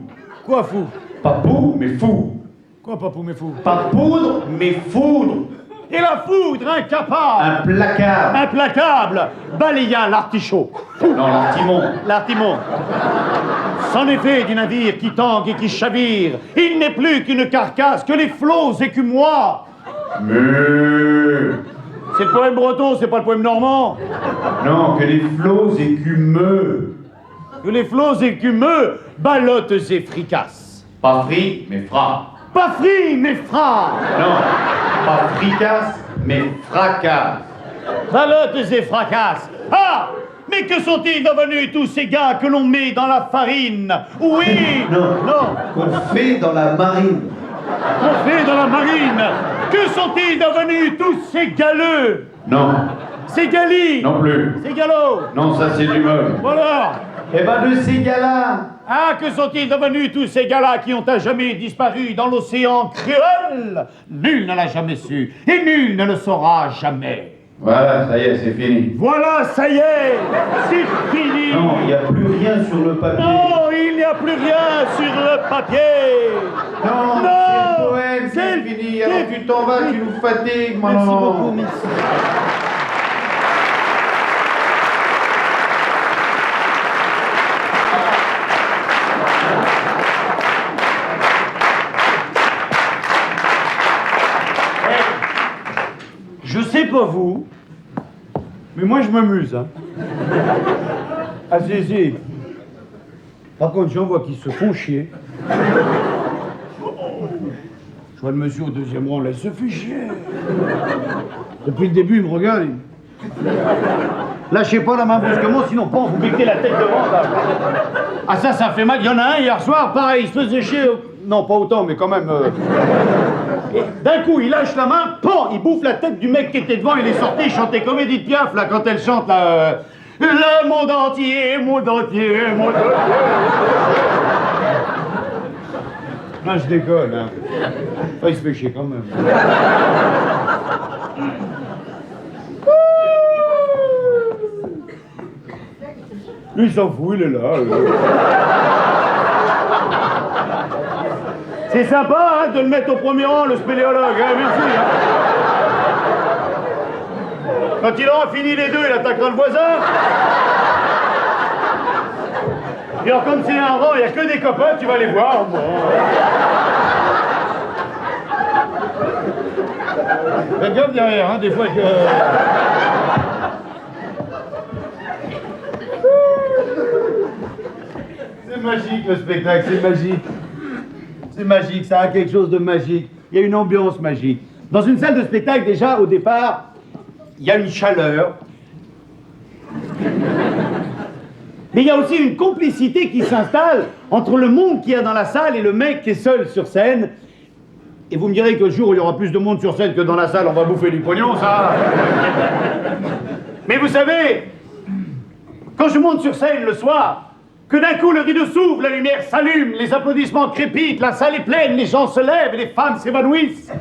Quoi fou? Pas pou, mais fou. Quoi papou mais fou? Pas poudre, mais foudre. Et la foudre incapable, Implacable. implacable, balaya l'artichaut. Non, l'artimon. L'artimon. C'en est fait du navire qui tangue et qui chavire. Il n'est plus qu'une carcasse, que les flots écumoires. Mais... C'est le poème breton, c'est pas le poème normand. Non, que les flots écumeux. Que les flots écumeux ballottent et fricassent. Pas frit, mais fra. Pas frit, mais fras. Non, pas fricasse, mais fracasse. Ballottent et fracassent. Ah! Mais que sont-ils devenus tous ces gars que l'on met dans la farine? Oui! Non. Qu'on fait dans la marine. On fait dans la marine. Que sont-ils devenus tous ces galeux? Non, Ces galis? non plus. Ces galops? Non, ça c'est du meuble. Voilà. Eh ben de ces gars-là. Ah, que sont-ils devenus tous ces gars-là qui ont à jamais disparu dans l'océan cruel? Nul ne l'a jamais su, et nul ne le saura jamais. Voilà, ça y est, c'est fini. Voilà, ça y est, c'est fini. Non, il n'y a plus rien sur le papier. Non, il n'y a plus rien sur le papier. Non, Non, c'est le poème, c'est c'est fini. Alors tu t'en vas, tu nous fatigues, Merci maman. beaucoup, merci. Je sais pas vous, mais moi je m'amuse, hein. Ah si. Par contre, j'en vois qui se font chier. Je vois le monsieur au deuxième rang, là, il se fait chier. Depuis le début, il me regarde. Lâchez pas la main brusquement, sinon pas vous mettez la tête devant, là. Ah ça fait mal. Il y en a un hier soir, pareil, il se faisait chier. Non, pas autant, mais quand même... Et d'un coup, il lâche la main, pan, il bouffe la tête du mec qui était devant, il est sorti, il chantait comme Edith Piaf, là, quand elle chante, là... Le monde entier, monde entier, monde entier. Non, je déconne, hein. Enfin, il se fait chier quand même. Lui, il s'en fout, il est là. C'est sympa, hein, de le mettre au premier rang, le spéléologue, hein, merci. Hein. Quand il aura fini les deux, il attaquera le voisin. Et alors, comme c'est un rang, il n'y a que des copains, tu vas les voir. Bon. Faites gaffe derrière, hein, des fois que... C'est magique, le spectacle, c'est magique. C'est magique, ça a quelque chose de magique. Il y a une ambiance magique. Dans une salle de spectacle, déjà, au départ, il y a une chaleur. Mais il y a aussi une complicité qui s'installe entre le monde qu'il y a dans la salle et le mec qui est seul sur scène. Et vous me direz que le jour où il y aura plus de monde sur scène que dans la salle, on va bouffer du pognon, ça. Mais vous savez, quand je monte sur scène le soir, que d'un coup le rideau s'ouvre, la lumière s'allume, les applaudissements crépitent, la salle est pleine, les gens se lèvent et les femmes s'évanouissent.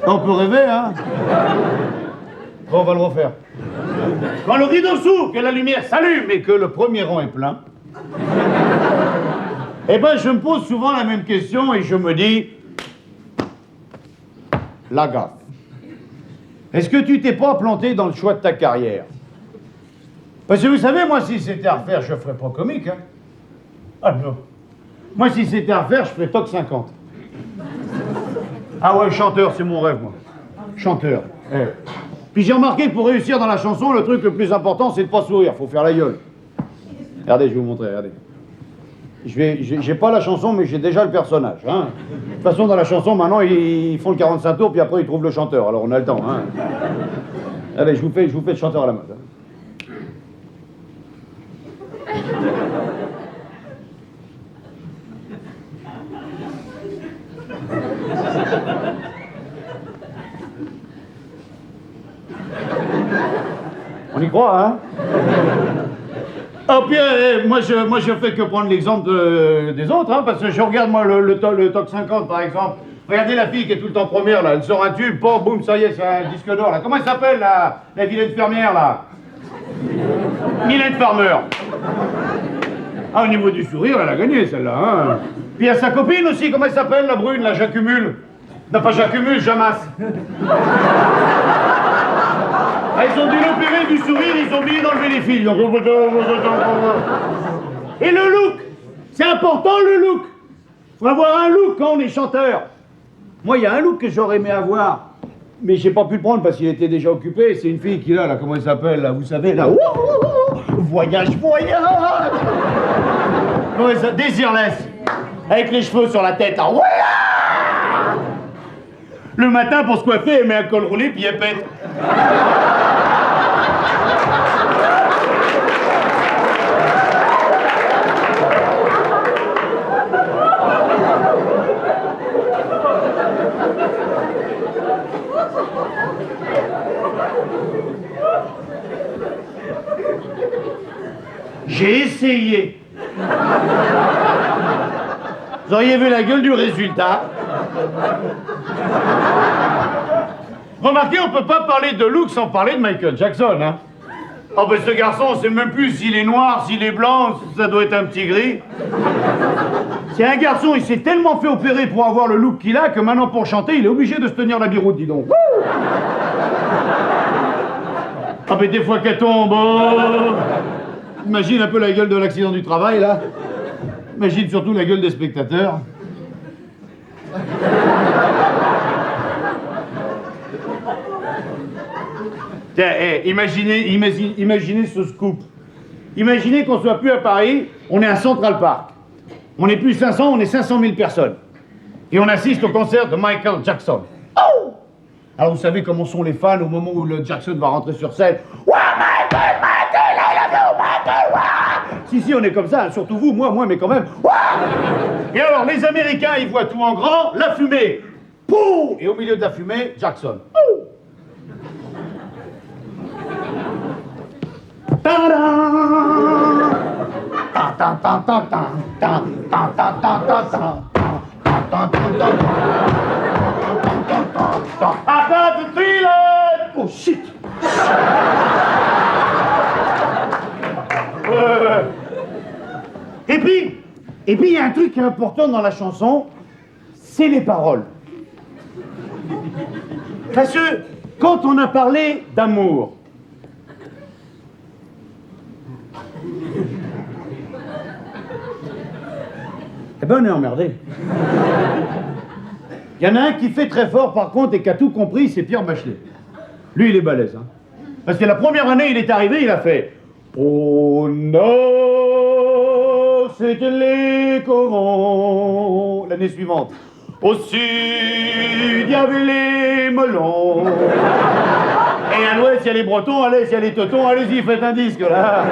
On peut rêver, hein? Bon, on va le refaire. Quand le rideau s'ouvre, que la lumière s'allume et que le premier rang est plein, eh ben, je me pose souvent la même question et je me dis... La gaffe. Est-ce que tu t'es pas planté dans le choix de ta carrière? Parce que vous savez, moi, si c'était à refaire, je ferais pas comique, hein? Ah non. Moi, si c'était à refaire, je ferais Toc 50. Ah ouais, chanteur, c'est mon rêve, moi. Chanteur. Eh. Puis j'ai remarqué que pour réussir dans la chanson, le truc le plus important, c'est de pas sourire, faut faire la gueule. Regardez, je vais vous montrer, regardez. J'ai pas la chanson, mais j'ai déjà le personnage. Hein. De toute façon, dans la chanson, maintenant, ils font le 45 tours, puis après, ils trouvent le chanteur. Alors, on a le temps. Hein. Allez, je vous fais le chanteur à la mode. Hein. On y croit, hein? Ah, puis, moi, je fais que prendre l'exemple des autres, hein, parce que je regarde, moi, le top 50, par exemple. Regardez la fille qui est tout le temps première, là. Elle sort un tube, bon, boum, ça y est, c'est un disque d'or, là. Comment elle s'appelle, la vilaine fermière, là? Mylène Farmer. Ah, au niveau du sourire, elle a gagné, celle-là, hein. Puis il y a sa copine aussi, comment elle s'appelle, la brune, là, J'accumule. Non, pas J'accumule, J'amasse. Ah, ils ont dû l'opérer du sourire, ils ont oublié d'enlever les fils. Et le look, c'est important le look. Faut avoir un look quand on est chanteur. Moi, il y a un look que j'aurais aimé avoir, mais j'ai pas pu le prendre parce qu'il était déjà occupé. C'est une fille qui là, comment elle s'appelle, là, vous savez, là. Voyage, voyage. Comment ça, Désirless, avec les cheveux sur la tête, là. Le matin, pour se coiffer, elle met un col roulé, puis elle pète. J'ai essayé. Vous auriez vu la gueule du résultat. Remarquez, on peut pas parler de look sans parler de Michael Jackson, hein. Oh ben ce garçon, on sait même plus s'il est noir, s'il est blanc, ça doit être un petit gris. C'est un garçon, il s'est tellement fait opérer pour avoir le look qu'il a que maintenant pour chanter, il est obligé de se tenir la biroute, dis donc. Ah ben des fois qu'elle tombe, oh. Imagine un peu la gueule de l'accident du travail, là. Imagine surtout la gueule des spectateurs. Tiens, imaginez ce scoop. Imaginez qu'on soit plus à Paris, on est à Central Park. On n'est plus 500, on est 500 000 personnes. Et on assiste au concert de Michael Jackson. Oh! Alors vous savez comment sont les fans au moment où le Jackson va rentrer sur scène. Ouais, Michael, Michael, I love you, Michael, ouais! Si, on est comme ça, surtout vous, moi, mais quand même. Ouais! Et alors, les Américains, ils voient tout en grand, la fumée. Pouh! Et au milieu de la fumée, Jackson. Oh! I got the feeling! Oh shit! Et puis, il y a un truc qui est important dans la chanson, c'est les paroles. Parce que quand on a parlé d'amour, eh ben on est emmerdé. Il y en a un qui fait très fort par contre et qui a tout compris, c'est Pierre Bachelet. Lui il est balèze, hein. Parce que la première année il est arrivé, il a fait oh non, c'était les corons. L'année suivante, au sud il y avait les melons. Et à l'ouest il y a les bretons, à l'est il y a les teutons, allez-y faites un disque là.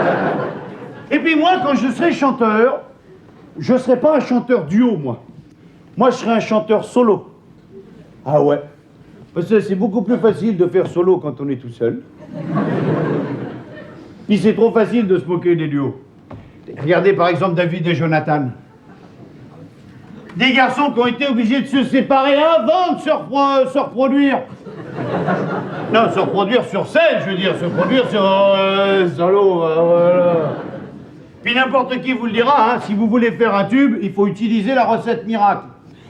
Et puis moi quand je serai chanteur, je serai pas un chanteur duo moi. Moi je serai un chanteur solo. Ah ouais. Parce que c'est beaucoup plus facile de faire solo quand on est tout seul. Puis c'est trop facile de se moquer des duos. Regardez par exemple David et Jonathan. Des garçons qui ont été obligés de se séparer avant de se reproduire. Non, se reproduire sur scène, je veux dire, se produire sur solo, voilà. Puis n'importe qui vous le dira, hein, si vous voulez faire un tube, il faut utiliser la recette miracle.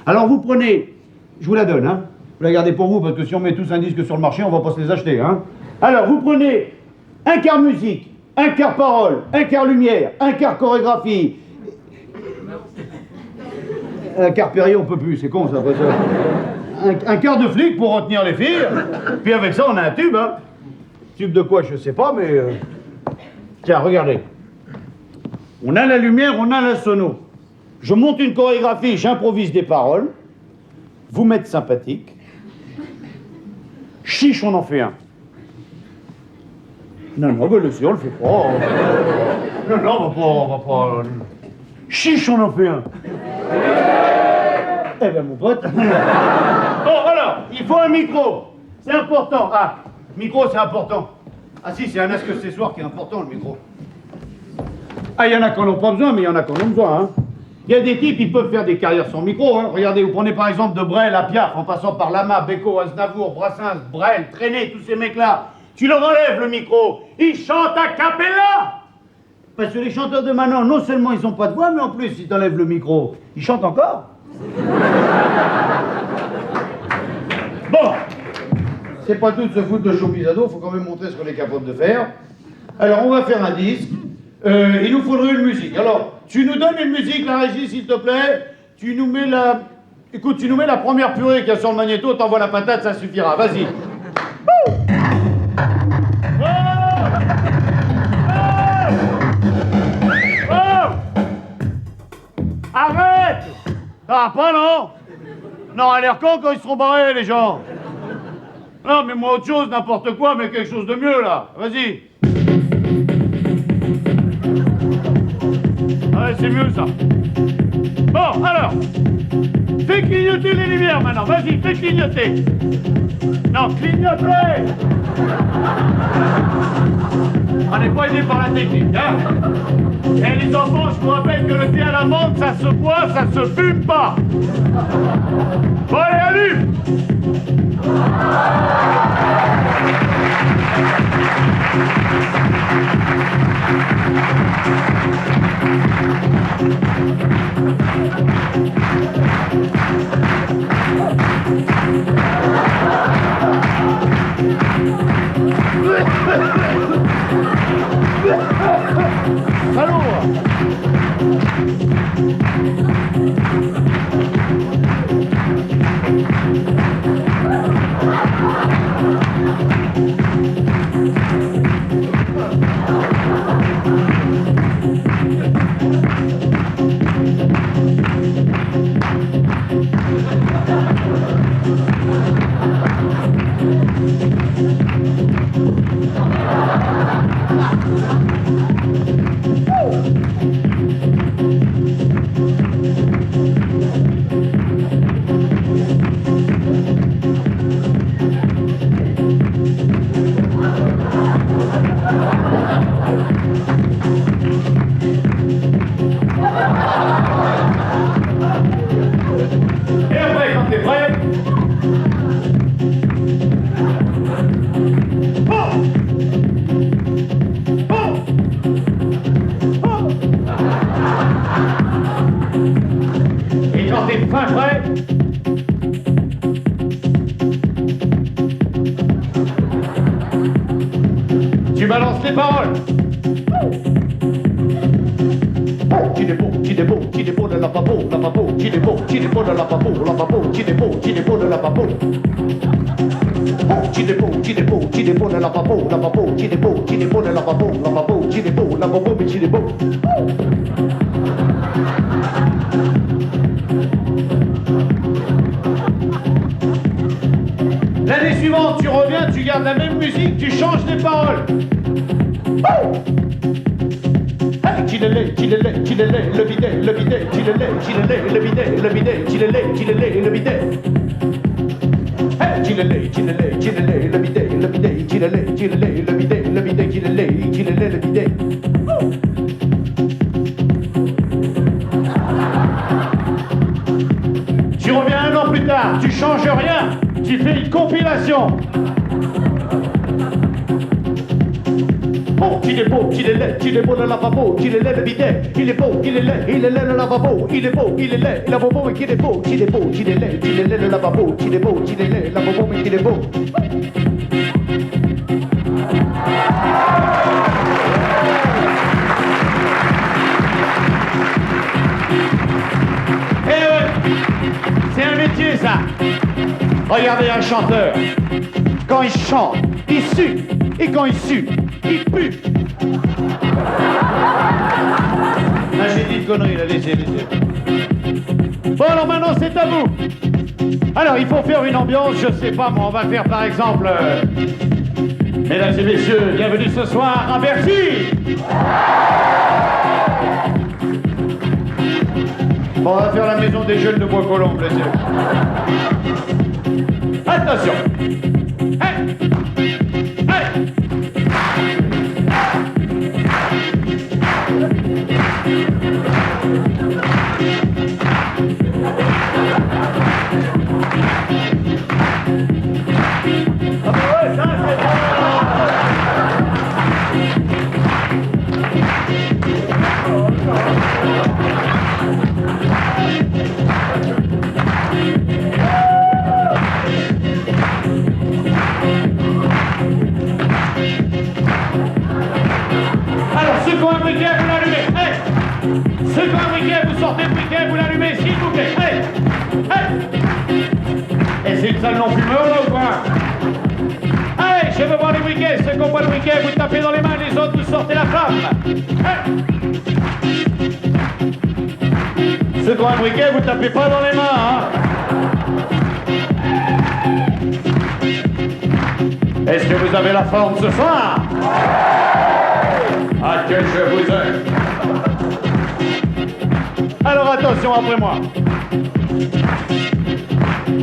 Alors vous prenez, je vous la donne, hein, vous la gardez pour vous, parce que si on met tous un disque sur le marché, on va pas se les acheter, hein. Alors vous prenez un quart musique, un quart parole, un quart lumière, un quart chorégraphie. Un quart Perrier, on peut plus, c'est con ça. Un quart de flic pour retenir les filles, puis avec ça on a un tube, hein. Tube de quoi, je sais pas, mais... Tiens, regardez. On a la lumière, on a la sono. Je monte une chorégraphie, j'improvise des paroles. Vous m'êtes sympathique. Chiche, on en fait un. Non, ben le on le fait pas. Non, on va pas... Chiche, on en fait un. Eh ben, mon pote. Bon, alors, il faut un micro. C'est important. Ah, micro, c'est important. Ah si, c'est un accessoire qui est important, le micro. Ah, il y en a qui n'en ont pas besoin, mais il y en a qui en ont besoin. Hein. Il y a des types, ils peuvent faire des carrières sans micro. Hein. Regardez, vous prenez par exemple de Brel à Piaf, en passant par Lama, Beko, Aznavour, Brassens, Brel, Trenet, tous ces mecs-là. Tu leur enlèves le micro, ils chantent à cappella. Parce que les chanteurs de maintenant, non seulement ils n'ont pas de voix, mais en plus, ils t'enlèvent le micro. Ils chantent encore. Bon, c'est pas tout de se foutre de Choupizado, il faut quand même montrer ce qu'on est capable de faire. Alors, on va faire un disque. Il nous faudrait une musique. Alors, tu nous donnes une musique, la régie, s'il te plaît. Tu nous mets la... Écoute, tu nous mets la première purée qu'il y a sur le magnéto, t'envoies la patate, ça suffira. Vas-y. Arrête! Ah, pas non! Non, à l'air con quand ils seront barrés, les gens! Non, mais moi autre chose, n'importe quoi, mais quelque chose de mieux, là! Vas-y! Ouais, c'est mieux, ça! Bon, alors! Fais clignoter les lumières, maintenant! Vas-y, fais clignoter! Non, clignoter! On n'est pas aidé par la technique, hein? Et les enfants, je vous rappelle que le thé à la menthe, ça se boit, ça se fume pas. Bon, allez, allume! Allô? Et après, quand t'es prêt, et quand t'es fin prêt, tu balances les paroles. Qui dépôt de la papo, qui dépôt de la papo, qui dépôt de la papo. Qui dépôt de la papo, qui dépôt de la papo, la papo, mais qui dépôt. L'année suivante, tu reviens, tu gardes la même musique, tu changes les paroles. Le bidet, le bidet, le bidet, le bidet, le bidet. Le bidet, le bidet. Tu reviens un an plus tard, tu changes rien, tu fais une compilation. Qui est beau, le lavabo, qui est laid, le bidet, il est beau, il est laid, le lavabo, il est beau, il est laid, le lavabo, mais qui est beau, il est laid, le lavabo, qui est beau, il est laid, le lavabo, mais qui est beau. C'est un métier, ça. Regardez un chanteur. Quand il chante, il sue. Et quand il sue, il pue. Là, j'ai dit une connerie, là, laissez. Bon, alors maintenant, c'est à vous. Alors, il faut faire une ambiance, je sais pas, moi, on va faire par exemple... Mesdames et messieurs, bienvenue ce soir à Bercy. Bon, on va faire la maison des jeunes de Bois-Colombes, laissez. Attention. Hey. Hey. Alors, ceux qui ont un briquet, vous l'allumez. Hey, ceux qui ont un briquet, vous sortez le briquet, vous l'allumez, s'il vous plaît. Hey, hey. Et c'est une salle non-fumeur, là, ou quoi? Hey, je veux voir les briquets. Ceux qui n'ont pas le briquet, vous tapez dans les mains. Les autres, vous sortez la flamme. Hey. Ceux qui ont un briquet, vous tapez pas dans les mains, hein. Est-ce que vous avez la forme ce soir? Ah, que je vous aime. Alors attention après moi.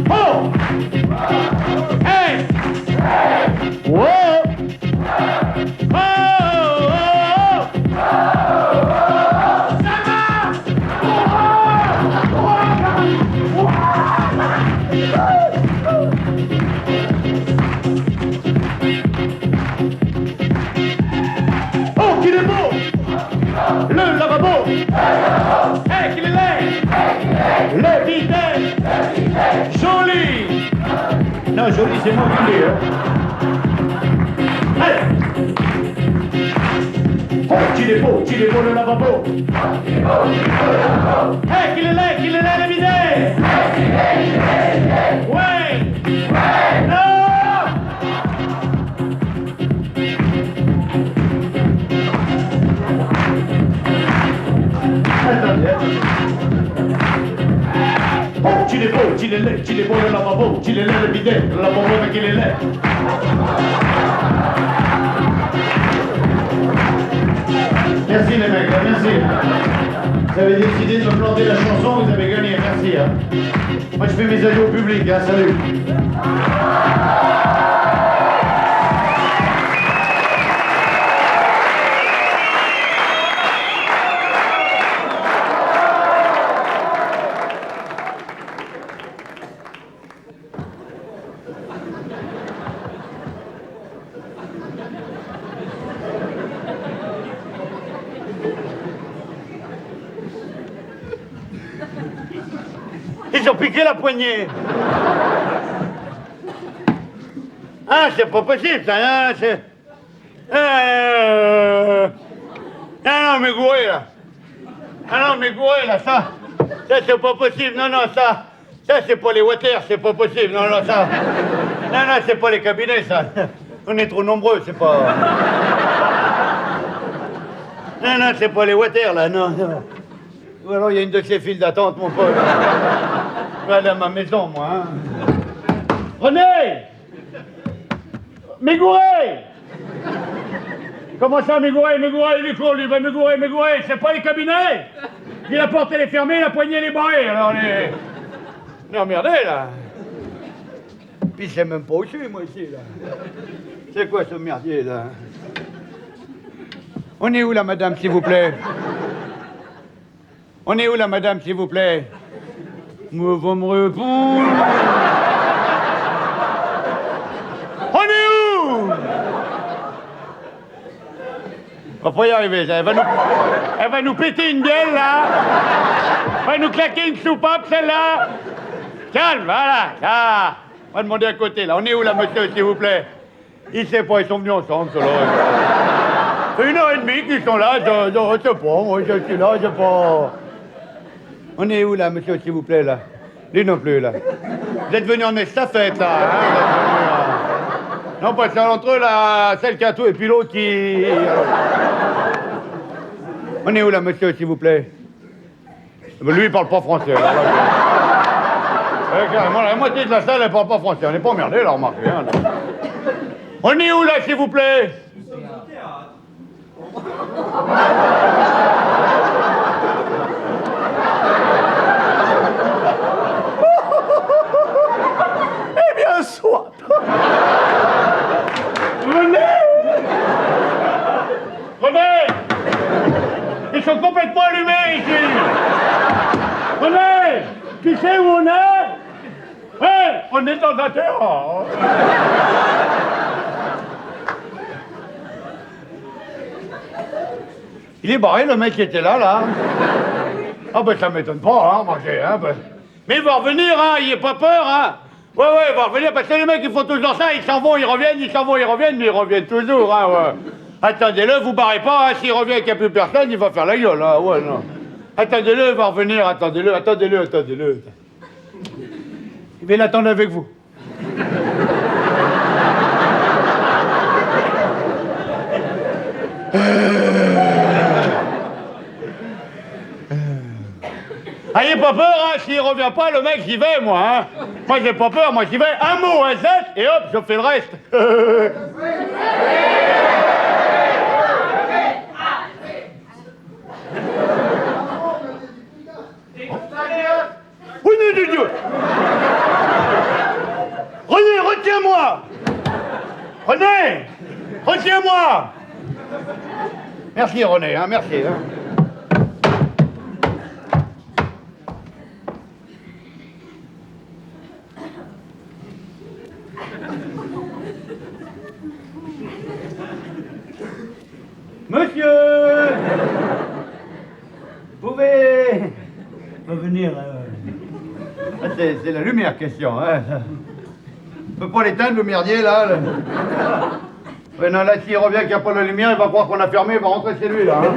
Oh! Hey! Wow! Oh! Ça va! Oh, qu'il est beau! Le lavabo! Hey, qu'il est laid! Le bidet! Joli! Non, joli, c'est moi qui l'ai, hein. Hey! Oh, qu'il est beau, le lavabo! Hey, qu'il est laid, le bidet! Ouais! Non! Oh, qu'il est beau, le lavabo, qu'il est laid, le bidet, le lavabo, mais qu'il est laid. Merci les mecs, merci. Vous avez décidé de me planter la chanson, vous avez gagné, merci. Hein. Moi je fais mes adieux au public, hein, salut. Ils ont piqué la poignée. Ah, c'est pas possible, ça, hein, c'est... Ah non, mais gouré, là. Ah non, mais gouré, là, ça c'est pas possible, non, ça c'est pas les water, c'est pas possible, non, ça... Non, c'est pas les cabinets, ça. On est trop nombreux, c'est pas... Non, c'est pas les water, là, non. Ou alors il y a une de ces files d'attente, mon pote. Je vais aller à ma maison, moi, hein. René! Mégouré! Comment ça, Mégouré, il est court, lui, va Mégouré, c'est pas les cabinets? Puis la porte, elle est fermée, la poignée, elle est barrée, alors les... On est emmerdé, là. Puis c'est même pas où je suis, moi, ici, là. C'est quoi, ce merdier, là? On est où, là, madame, s'il vous plaît? On est où, là, madame, s'il vous plaît? Vous me répondre. On est où? On va pas y arriver, ça. Elle va nous péter une gueule, là. Elle va nous claquer une soupape, celle-là. Calme, voilà. Ah. On va demander à côté, là. On est où, là, monsieur, s'il vous plaît? Il sait pas, ils sont venus ensemble, ceux-là. Ça fait 1h30 qu'ils sont là, je sais pas, moi, je suis là, je sais pas... On est où, là, monsieur, s'il vous plaît, là? Lui non plus, là. Vous êtes venu en estafette, là, hein? Vous êtes venu, là. Non, parce que entre eux, là, celle qui a tout, et puis l'autre qui... On est où, là, monsieur, s'il vous plaît? Lui, il parle pas français, là. Carrément, la moitié de la salle, elle parle pas français. On n'est pas emmerdés, là, remarquez, hein, là. On est où, là, s'il vous plaît? Eh bien, soit. Venez. Ils sont complètement allumé ici. René, tu sais où on est? Ouais, on est dans un terrain. Il est barré, le mec qui était là. Ah ben ça m'étonne pas, hein, manger, hein. Ben. Mais il va revenir, hein, il est pas peur, hein. Ouais, il va revenir, parce que les mecs, ils font toujours ça, ils s'en vont, ils reviennent, ils s'en vont, ils reviennent, mais ils reviennent toujours, hein, ouais. Attendez-le, vous barrez pas, hein, s'il revient et qu'il n'y a plus personne, il va faire la gueule, hein, ouais, non. Attendez-le, il va revenir, attendez-le. Je vais l'attendre avec vous. Ayez pas peur, hein, s'il revient pas, le mec, j'y vais, moi, hein. Moi, j'ai pas peur, moi, j'y vais. Un mot, un Z, et hop, je fais le reste. Oui, non, Dieu. René, retiens-moi. René, retiens-moi. Merci, René, hein, merci, hein. Monsieur, vous pouvez revenir. Ah, c'est la lumière question. Hein. On peut pas l'éteindre le merdier là. Ouais, non, là s'il revient qu'il n'y a pas la lumière, il va croire qu'on a fermé, il va rentrer chez lui là. Hein.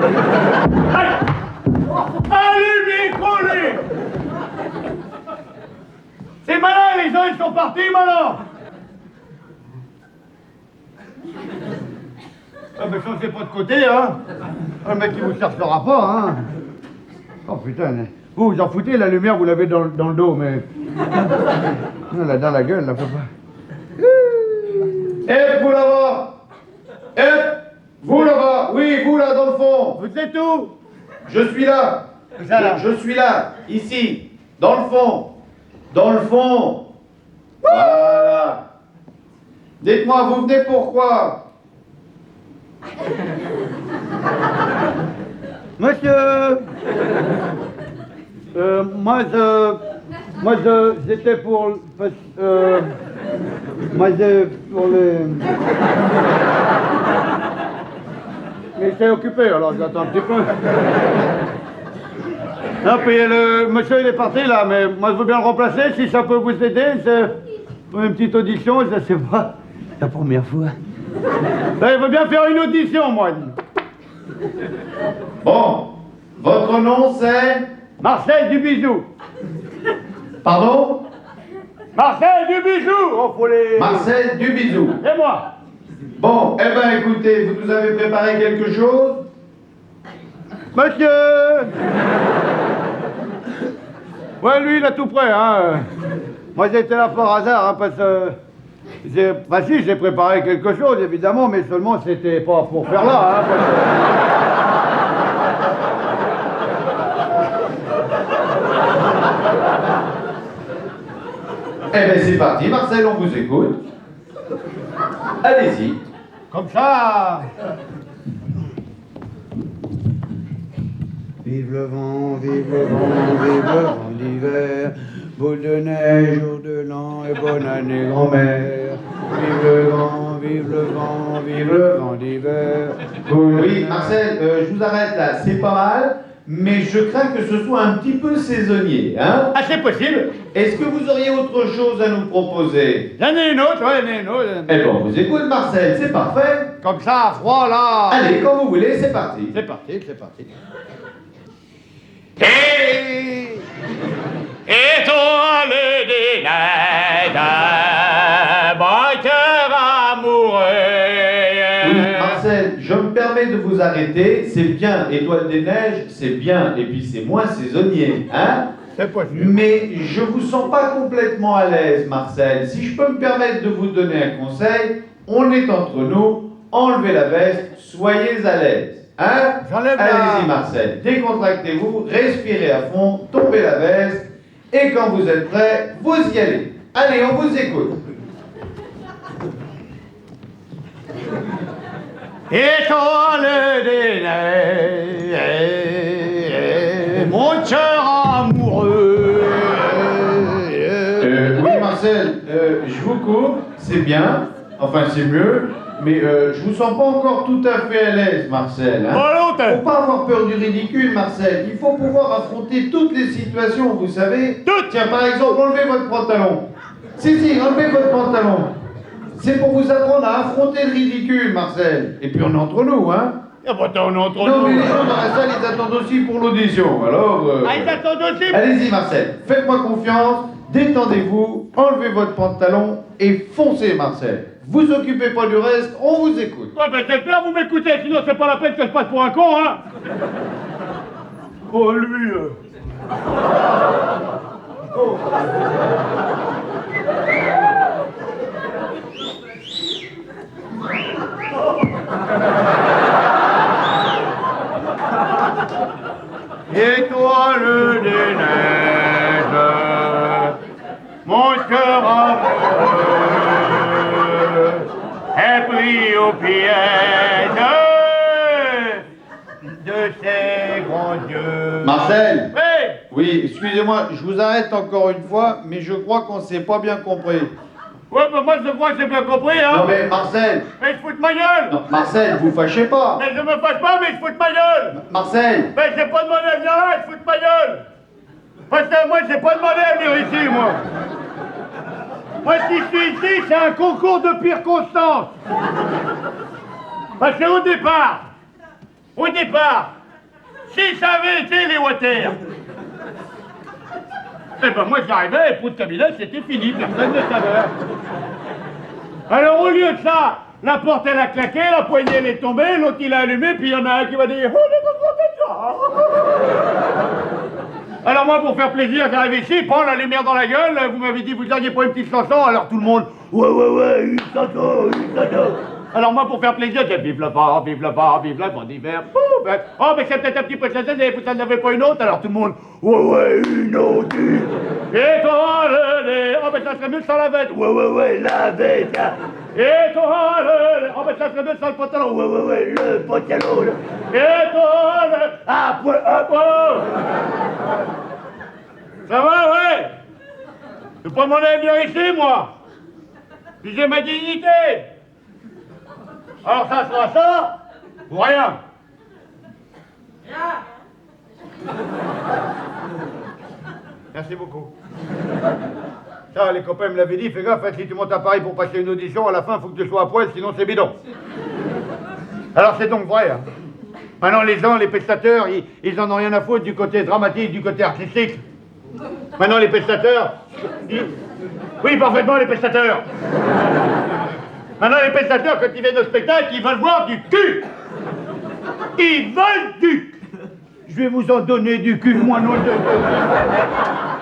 Allez, lui. C'est malin, les gens ils sont partis malin. Ah ben changez pas de côté, hein. Le mec il vous cherchera pas, hein. Oh putain, vous en foutez, la lumière vous l'avez dans le dos, mais... Là, dans la gueule, là, faut pas... Eh, vous là-bas! Eh, vous là-bas! Oui, vous là, dans le fond! Vous êtes où? Je suis là! Je suis là, ici, dans le fond! Dans le fond! Voilà! Dites-moi, vous venez pourquoi? Monsieur, j'étais pour les... Mais j'étais occupé, alors j'attends un petit peu. Non, puis le monsieur il est parti là, mais moi je veux bien le remplacer, si ça peut vous aider, c'est une petite audition, je sais pas, la première fois. Ben, il veut bien faire une audition, moi. Bon, votre nom c'est... Marcel Dubizou. Pardon? Marcel Dubizou. Oh, faut les... Marcel Dubizou. Et moi. Bon, eh ben écoutez, vous nous avez préparé quelque chose? Monsieur. Ouais, lui, il a tout prêt, hein. Moi, j'étais là par hasard, hein, parce que... Bah si, j'ai préparé quelque chose, évidemment, mais seulement c'était pas pour faire là, hein, Eh ben c'est parti, Marcel, on vous écoute. Allez-y. Comme ça. Vive le vent, vive le vent, vive le vent d'hiver. Boule de neige, jour de l'an et bonne année grand-mère. Vive le vent, vive le vent, vive le vent d'hiver. Oui, Marcel, je vous arrête là, c'est pas mal, mais je crains que ce soit un petit peu saisonnier, hein? Ah, c'est possible. Est-ce que vous auriez autre chose à nous proposer? J'en ai une autre, ouais, j'en ai une autre. Eh ben, on vous écoute, Marcel, c'est parfait. Comme ça, à froid, là. Allez, quand vous voulez, c'est parti. C'est parti, c'est parti. Étoile des neiges, mon cœur amoureux. Oui, Marcel, je me permets de vous arrêter. C'est bien, Étoile des Neiges, c'est bien, et puis c'est moins saisonnier, hein? C'est possible. Mais je vous sens pas complètement à l'aise, Marcel. Si je peux me permettre de vous donner un conseil, on est entre nous, enlevez la veste, soyez à l'aise. Hein? J'enlève la... Allez-y, Marcel, décontractez-vous, respirez à fond, tombez la veste, et quand vous êtes prêts, vous y allez. Allez, on vous écoute. Étoile des neiges, mon cœur amoureux. Oui, Marcel, je vous coupe, c'est bien, enfin c'est mieux, mais je vous sens pas encore tout à fait à l'aise, Marcel. Hein. Faut pas avoir peur du ridicule, Marcel. Il faut pouvoir affronter toutes les situations, vous savez. Tiens, par exemple, enlevez votre pantalon. Si, enlevez votre pantalon. C'est pour vous apprendre à affronter le ridicule, Marcel. Et puis on est entre nous, hein. Ah bah on est entre Non, nous. mais les gens dans la salle, ils attendent aussi pour l'audition, alors... Ah, ils attendent aussi. Allez-y, Marcel, faites-moi confiance, détendez-vous, enlevez votre pantalon et foncez, Marcel. Vous occupez pas du reste, on vous écoute. Ouais, ben j'espère vous m'écoutez, sinon c'est pas la peine que je passe pour un con, hein. Oh, lui, Étoile des neiges, mon cœur amoureux est pris au piège de ces grands dieux. Marcel. Oui. Oui, excusez-moi, je vous arrête encore une fois, mais je crois qu'on s'est pas bien compris. Ouais, ben moi je crois que j'ai bien compris, hein. Non mais Marcel. Mais je fous de ma gueule. Non, Marcel, vous fâchez pas. Mais je me fâche pas, mais je fous de ma gueule. Marcel. Mais j'ai pas demandé à venir là, je fous de ma gueule. Parce que moi j'ai pas demandé à venir ici, moi. Moi si je suis ici, c'est un concours de pire constance. Parce qu'au départ, si ça avait été les water, eh ben moi j'arrivais et pour le cabinet c'était fini, personne ne savait. Alors au lieu de ça, la porte elle a claqué, la poignée elle est tombée, l'autre il a allumé, puis il y en a un qui va dire « Oh, les gars, alors moi pour faire plaisir, j'arrive ici, prends la lumière dans la gueule, vous m'avez dit vous aviez pas une petite chanson, alors tout le monde « Ouais, une chanson. » Alors moi pour faire plaisir, j'ai vive le vent d'hiver, oh mais c'est peut-être un petit peu de chansons, et vous n'en avez pas une autre, alors tout le monde « Ouais, une autre. » Et toi, oh mais ça serait mieux sans la veste, ouais, la veste. Et toi, oh mais ça serait mieux sans le pantalon, ouais, le pantalon. Et toi, à poil. Ça va, ouais. Je peux pas demander à venir ici, moi. Puis j'ai ma dignité. Alors ça sera ça, ou rien. Merci beaucoup. Ça, les copains me l'avaient dit, fais gaffe, hein, si tu montes à Paris pour passer une audition, à la fin, il faut que tu sois à poil, sinon c'est bidon. Alors c'est donc vrai. Hein. Maintenant, les gens, les pestateurs, ils en ont rien à foutre du côté dramatique, du côté artistique. Maintenant, les pestateurs... Oui, parfaitement, les pestateurs. Maintenant, les pestateurs, quand ils viennent au spectacle, ils veulent voir du cul. Ils veulent du cul. Je vais vous en donner du cul, moi, non de...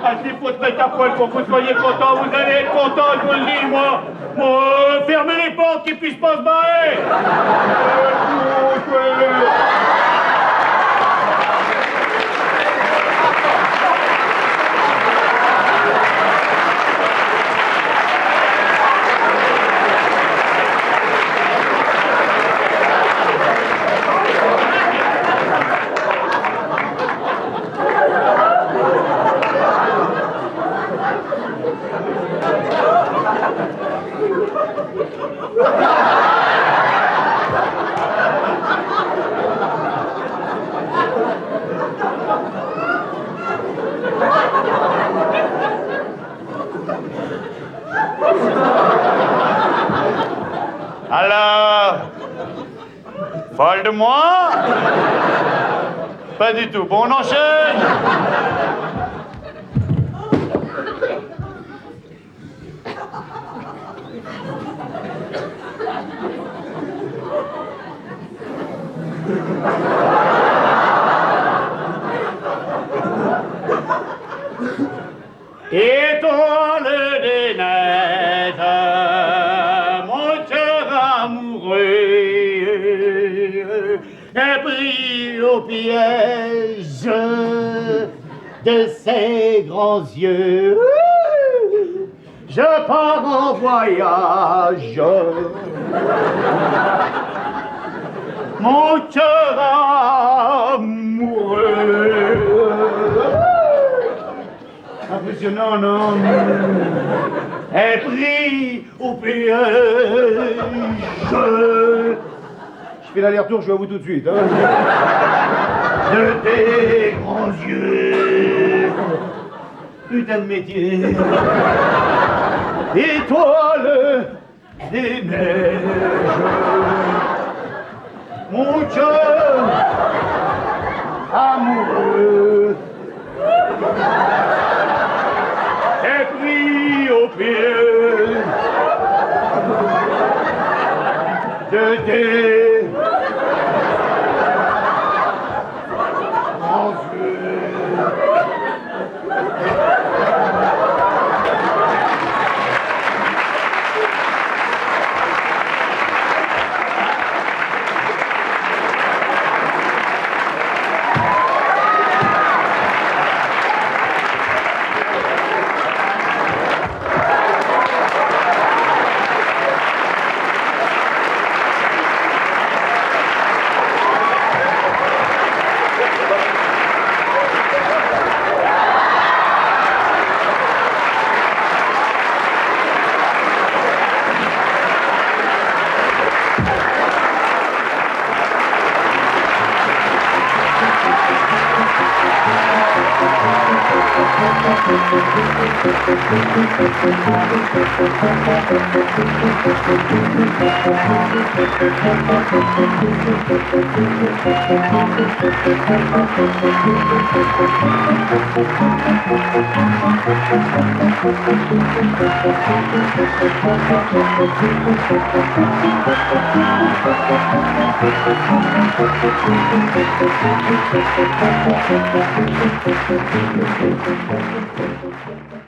Ah, s'il faut se mettre à poil pour que vous soyez content, vous allez être content, je vous le dis, moi. Fermez les portes, qu'ils puissent pas se barrer. Alors, folle de moi? Pas du tout. Bon, on enchaîne. Étoile des neiges, mon cœur amoureux est pris au piège de ses grands yeux. Je pars en voyage, mon cœur amoureux. impressionnant, non? Est pris au piège. Je fais l'aller-retour, je suis à vous tout de suite. Hein. De tes grands yeux, putain de métier, étoile des neiges, mon cœur amoureux est pris au pied de tes grands yeux. Thank you.